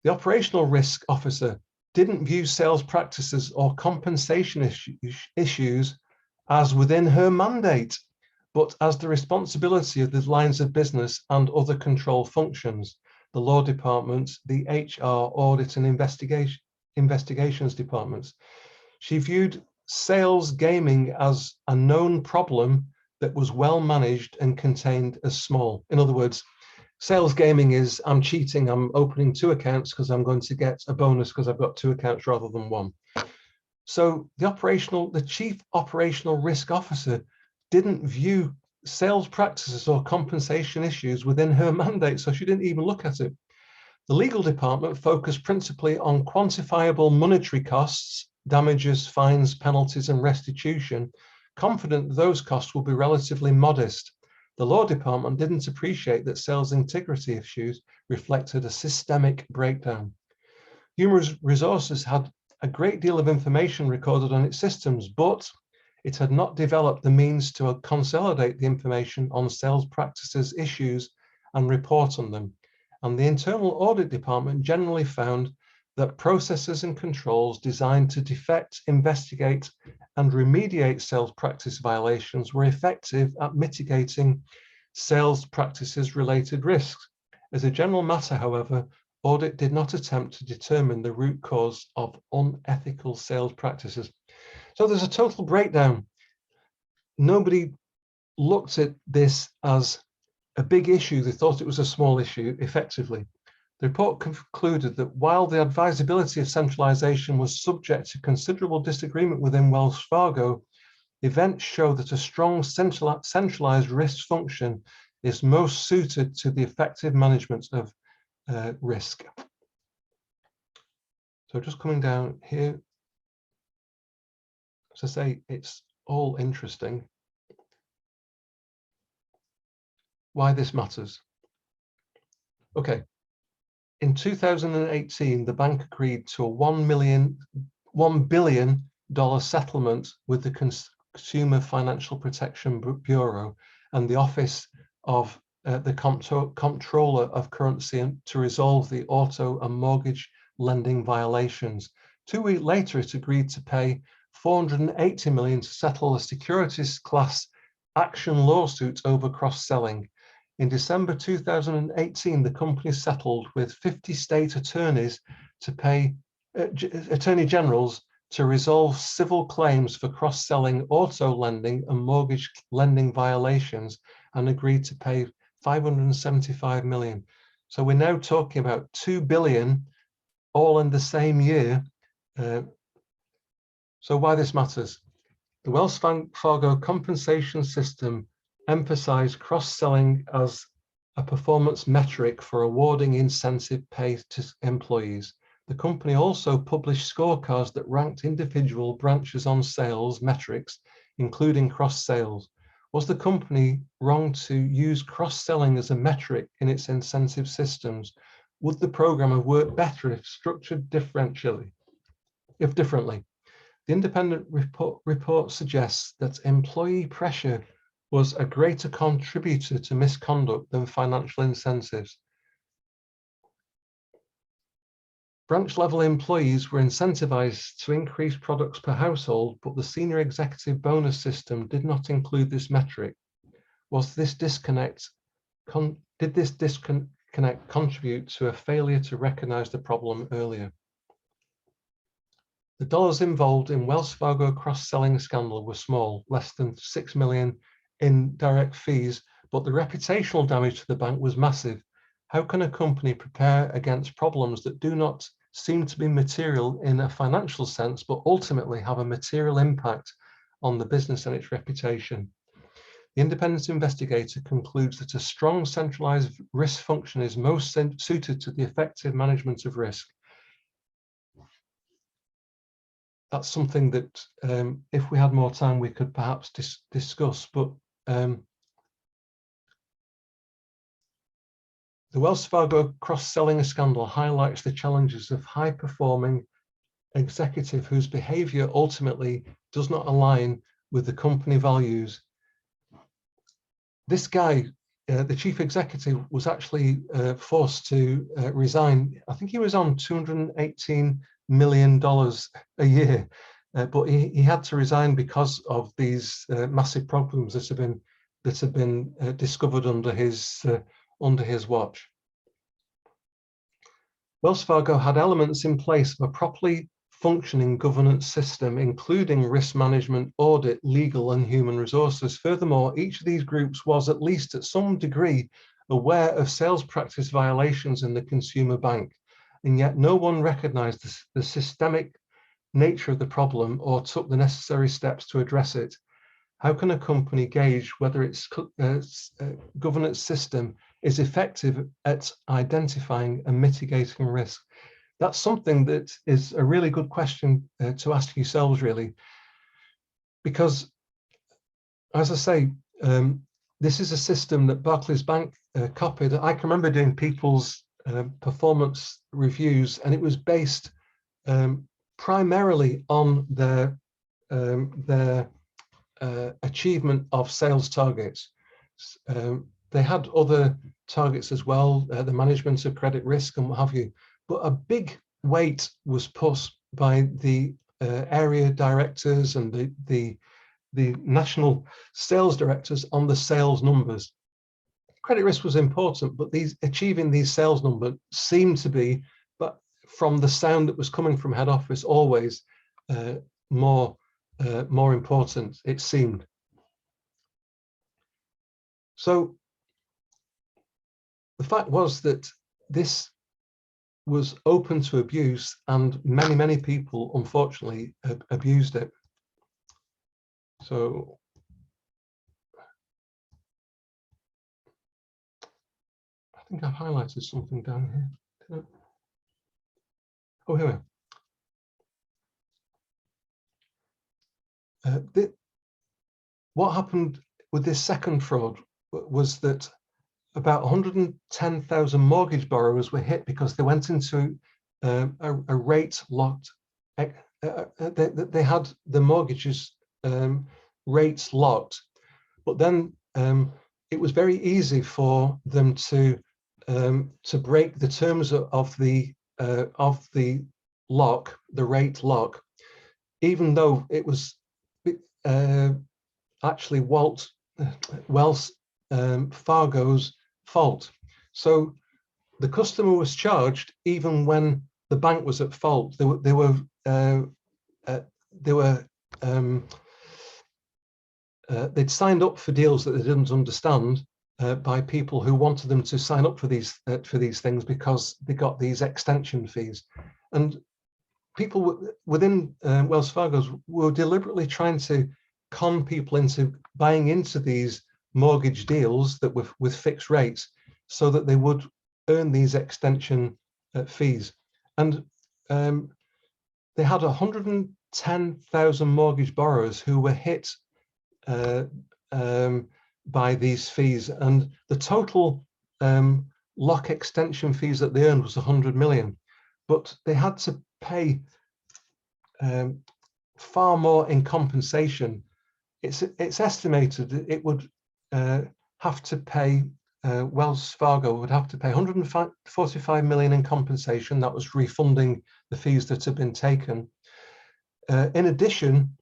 The operational risk officer didn't view sales practices or compensation issues as within her mandate, but as the responsibility of the lines of business and other control functions, the law department, the HR, audit and investigations departments. She viewed sales gaming as a known problem that was well managed and contained as small. In other words, sales gaming is I'm cheating, I'm opening 2 accounts because I'm going to get a bonus because I've got 2 accounts rather than 1. So the chief operational risk officer didn't view sales practices or compensation issues within her mandate, so she didn't even look at it. The legal department focused principally on quantifiable monetary costs, damages, fines, penalties, and restitution, confident those costs will be relatively modest. The law department didn't appreciate that sales integrity issues reflected a systemic breakdown. Human resources had a great deal of information recorded on its systems, but it had not developed the means to consolidate the information on sales practices issues and report on them. And the internal audit department generally found that processes and controls designed to detect, investigate, and remediate sales practice violations were effective at mitigating sales practices related risks. As a general matter, however, audit did not attempt to determine the root cause of unethical sales practices. So there's a total breakdown. Nobody looked at this as a big issue. They thought it was a small issue, effectively. The report concluded that while the advisability of centralization was subject to considerable disagreement within Wells Fargo, events show that a strong centralized risk function is most suited to the effective management of risk. So just coming down here, as I say, it's all interesting. Why this matters. Okay. In 2018, the bank agreed to a $1 billion settlement with the Consumer Financial Protection Bureau and the Office of the Comptroller of Currency to resolve the auto and mortgage lending violations. 2 weeks later, it agreed to pay $480 million to settle a securities class action lawsuit over cross-selling. In December 2018, the company settled with 50 state attorneys to pay attorney generals to resolve civil claims for cross-selling auto lending and mortgage lending violations and agreed to pay $575 million. So we're now talking about $2 billion all in the same year. So why this matters? The Wells Fargo compensation system emphasized cross-selling as a performance metric for awarding incentive pay to employees. The company also published scorecards that ranked individual branches on sales metrics, including cross-sales. Was the company wrong to use cross-selling as a metric in its incentive systems? Would the program have worked better if structured differently? The independent report suggests that employee pressure was a greater contributor to misconduct than financial incentives. Branch level employees were incentivized to increase products per household, but the senior executive bonus system did not include this metric. Was this disconnect, did this disconnect contribute to a failure to recognize the problem earlier? The dollars involved in Wells Fargo cross-selling scandal were small, less than $6 million in direct fees, but the reputational damage to the bank was massive. How can a company prepare against problems that do not seem to be material in a financial sense, but ultimately have a material impact on the business and its reputation? The independent investigator concludes that a strong centralized risk function is most suited to the effective management of risk. That's something that if we had more time, we could perhaps discuss, but the Wells Fargo cross-selling scandal highlights the challenges of high-performing executive whose behavior ultimately does not align with the company values. This guy, the chief executive, was actually forced to resign. I think he was on $218 million a year, but he had to resign because of these massive problems that have been discovered under his watch. Wells Fargo had elements in place of a properly functioning governance system, including risk management, audit, legal, and human resources. Furthermore, each of these groups was, at least at some degree, aware of sales practice violations in the consumer bank, and yet no one recognized the systemic nature of the problem or took the necessary steps to address it. How can a company gauge whether its governance system is effective at identifying and mitigating risk? That's something that is a really good question to ask yourselves, really, because, as I say, this is a system that Barclays Bank copied. I can remember doing people's performance reviews, and it was based primarily on their achievement of sales targets. They had other targets as well, the management of credit risk and what have you, but a big weight was put by the area directors and the national sales directors on the sales numbers. Credit risk was important, but achieving these sales numbers seemed to be, but from the sound that was coming from head office, always more important, it seemed. So the fact was that this was open to abuse, and many people, unfortunately, abused it. So I think I've highlighted something down here. Oh, here we are. what happened with this second fraud was that about 110,000 mortgage borrowers were hit because they went into a rate locked. They had the mortgages rates locked, but then it was very easy for them to break the terms of the lock, the rate lock, even though it was actually Wells Fargo's fault. So the customer was charged even when the bank was at fault. They'd signed up for deals that they didn't understand by people who wanted them to sign up for these things because they got these extension fees. And people within Wells Fargo's were deliberately trying to con people into buying into these mortgage deals that were with fixed rates so that they would earn these extension fees. And they had 110,000 mortgage borrowers who were hit by these fees, and the total lock extension fees that they earned was 100 million, but they had to pay far more in compensation. It's estimated that it would have to pay, Wells Fargo would have to pay 145 million in compensation. That was refunding the fees that had been taken. In addition,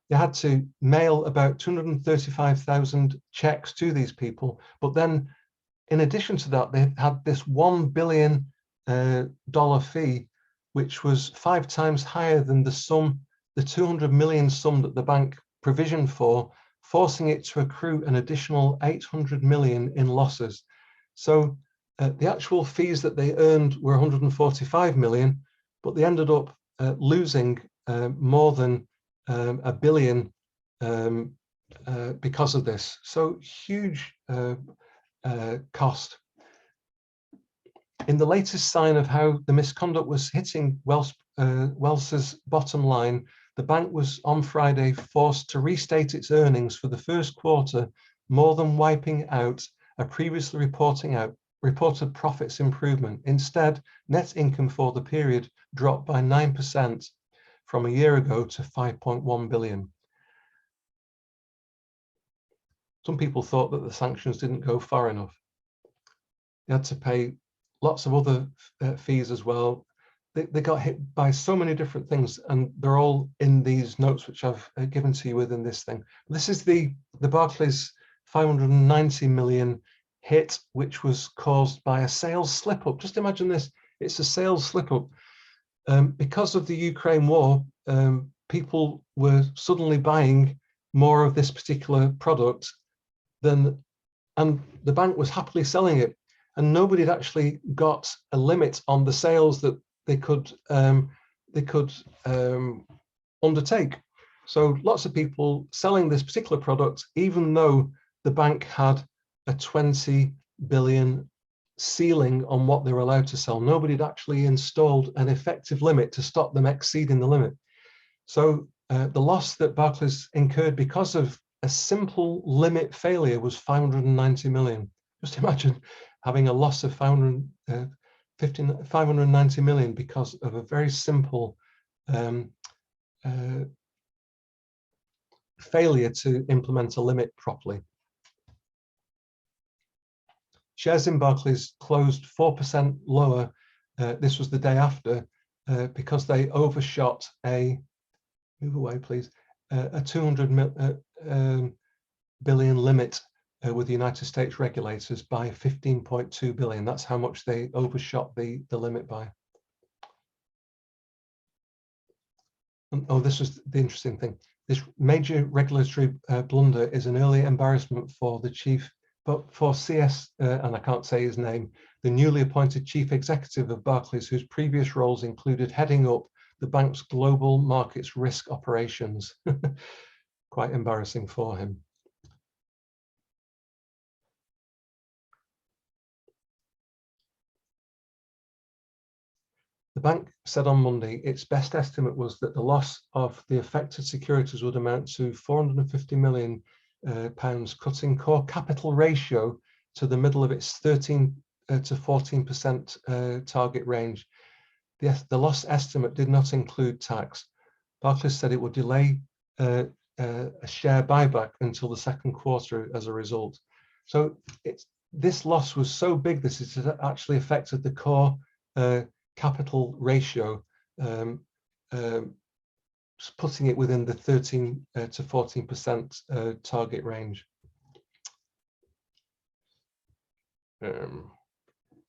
they had to mail about 235,000 checks to these people, but then in addition to that, they had this $1 billion fee, which was 5 times higher than the sum, the 200 million sum that the bank provisioned for, forcing it to accrue an additional 800 million in losses. So the actual fees that they earned were 145 million, but they ended up losing more than $1 billion because of this. So huge cost. In the latest sign of how the misconduct was hitting Wells's bottom line, the bank was on Friday forced to restate its earnings for the first quarter, more than wiping out a previously reported profits improvement. Instead, net income for the period dropped by 9% from a year ago to 5.1 billion. Some people thought that the sanctions didn't go far enough. They had to pay lots of other fees as well. They got hit by so many different things, and they're all in these notes which I've given to you within this thing. This is the Barclays 590 million hit, which was caused by a sales slip up. Just imagine this, it's a sales slip up. Because of the Ukraine war, people were suddenly buying more of this particular product and the bank was happily selling it, and nobody had actually got a limit on the sales that they could undertake. So lots of people selling this particular product, even though the bank had a 20 billion ceiling on what they were allowed to sell. Nobody had actually installed an effective limit to stop them exceeding the limit. So the loss that Barclays incurred because of a simple limit failure was 590 million. Just imagine having a loss of 590 million because of a very simple failure to implement a limit properly. Shares in Barclays closed 4% lower. This was the day after because they overshot move away please, a 200 billion limit with the United States regulators by 15.2 billion. That's how much they overshot the limit by. And, oh, this was the interesting thing. This major regulatory blunder is an early embarrassment for the chief, but for CS, and I can't say his name, the newly appointed chief executive of Barclays, whose previous roles included heading up the bank's global markets risk operations. Quite embarrassing for him. The bank said on Monday its best estimate was that the loss of the affected securities would amount to £450 million, cutting core capital ratio to the middle of its 13 to 14% target range. The loss estimate did not include tax. Barclays said it would delay a share buyback until the second quarter as a result. So this loss was so big that it actually affected the core capital ratio, putting it within the 13 to 14% target range.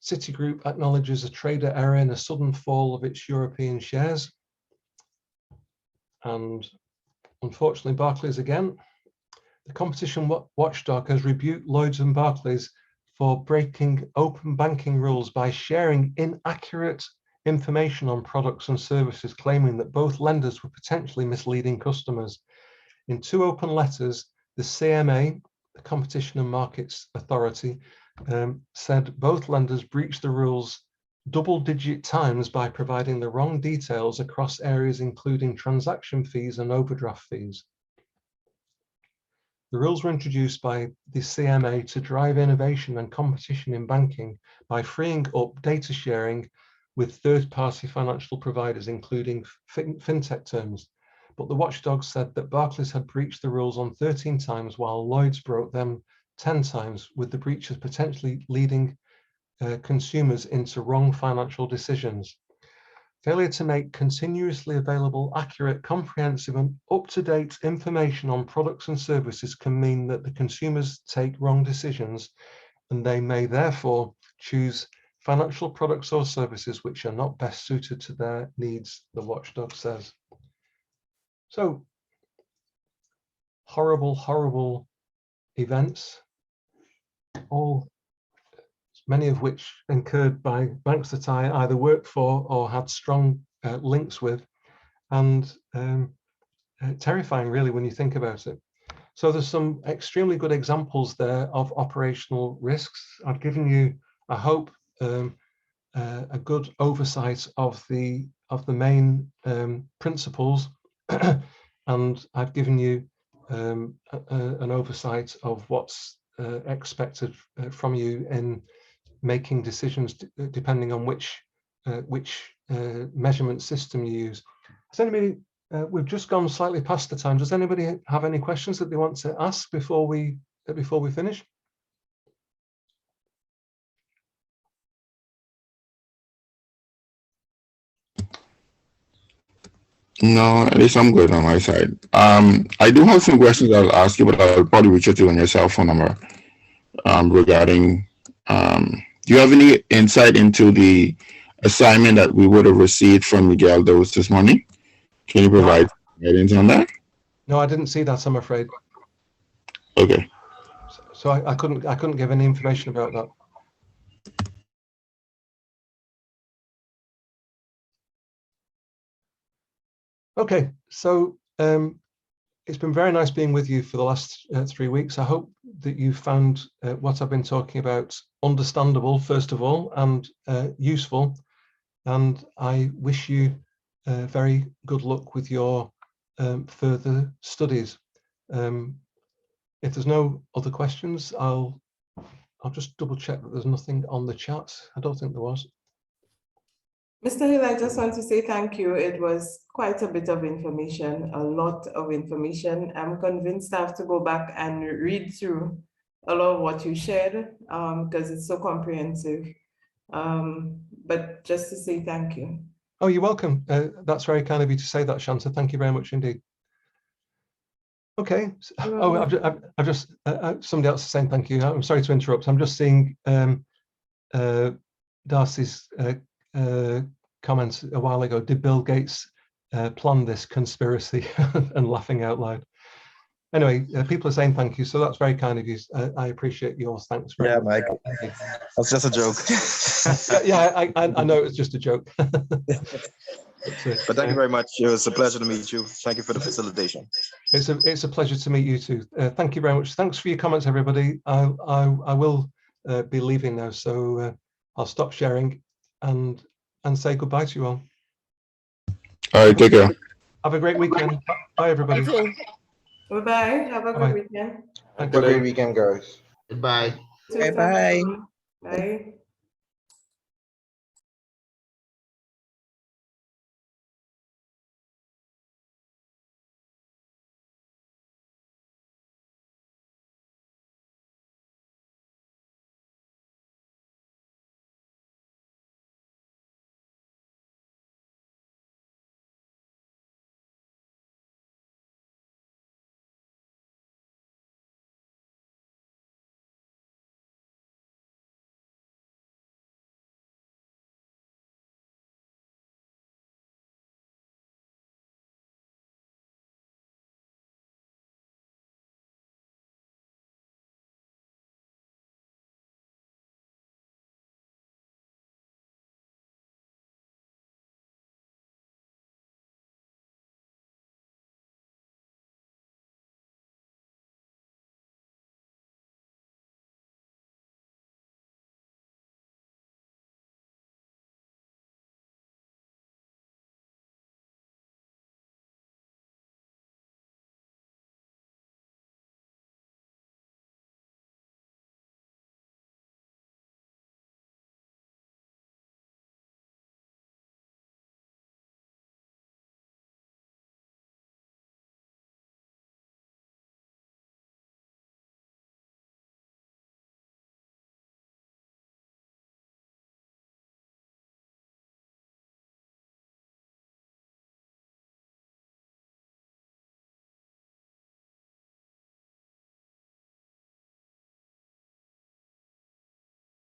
Citigroup acknowledges a trader error in a sudden fall of its European shares. And unfortunately, Barclays again. The competition watchdog has rebuked Lloyds and Barclays for breaking open banking rules by sharing inaccurate information on products and services, claiming that both lenders were potentially misleading customers. In 2 open letters, the CMA, the Competition and Markets Authority, said both lenders breached the rules double-digit times by providing the wrong details across areas including transaction fees and overdraft fees. The rules were introduced by the CMA to drive innovation and competition in banking by freeing up data sharing with third-party financial providers, including fintech firms. But the watchdog said that Barclays had breached the rules on 13 times, while Lloyds broke them 10 times, with the breaches potentially leading consumers into wrong financial decisions. Failure to make continuously available, accurate, comprehensive and up-to-date information on products and services can mean that the consumers take wrong decisions, and they may therefore choose financial products or services which are not best suited to their needs, the watchdog says. So, horrible, horrible events, many of which incurred by banks that I either worked for or had strong links with, and terrifying really when you think about it. So there's some extremely good examples there of operational risks. I've given you, I hope, a good oversight of the main principles, and I've given you an oversight of what's expected from you in making decisions depending on which measurement system you use. Does anybody, we've just gone slightly past the time. Does anybody have any questions that they want to ask before we finish? No, at least I'm good on my side. I do have some questions I'll ask you, but I'll probably reach out to you on your cell phone number regarding, do you have any insight into the assignment that we would have received from Miguel Dos this morning? Can you provide guidance on that? No, I didn't see that, I'm afraid. Okay. So I couldn't give any information about that. Okay, so it's been very nice being with you for the last 3 weeks. I hope that you found what I've been talking about understandable, first of all, and useful. And I wish you very good luck with your further studies. If there's no other questions, I'll just double check that there's nothing on the chat. I don't think there was. Mr. Hill, I just want to say thank you. It was quite a bit of information, a lot of information. I'm convinced I have to go back and read through a lot of what you shared because it's so comprehensive. But just to say thank you. Oh, you're welcome. That's very kind of you to say that, Shanta. Thank you very much indeed. Okay. Oh, I've just somebody else is saying thank you. I'm sorry to interrupt. I'm just seeing Darcy's comments a while ago. Did Bill Gates plan this conspiracy? And laughing out loud. Anyway, people are saying thank you, so that's very kind of you. I appreciate yours. Thanks very much. Mike. That's just a joke. Yeah, I know it's just a joke. But thank you very much. It was a pleasure to meet you. Thank you for the facilitation. It's a pleasure to meet you too. Thank you very much. Thanks for your comments, everybody. I will be leaving now, so I'll stop sharing, and and say goodbye to you all. All right, take care. Have a great weekend. Bye, everybody. You too. Bye-bye. Have a Bye-bye. good weekend. Have a great weekend, guys. Goodbye. Bye. Bye. Bye.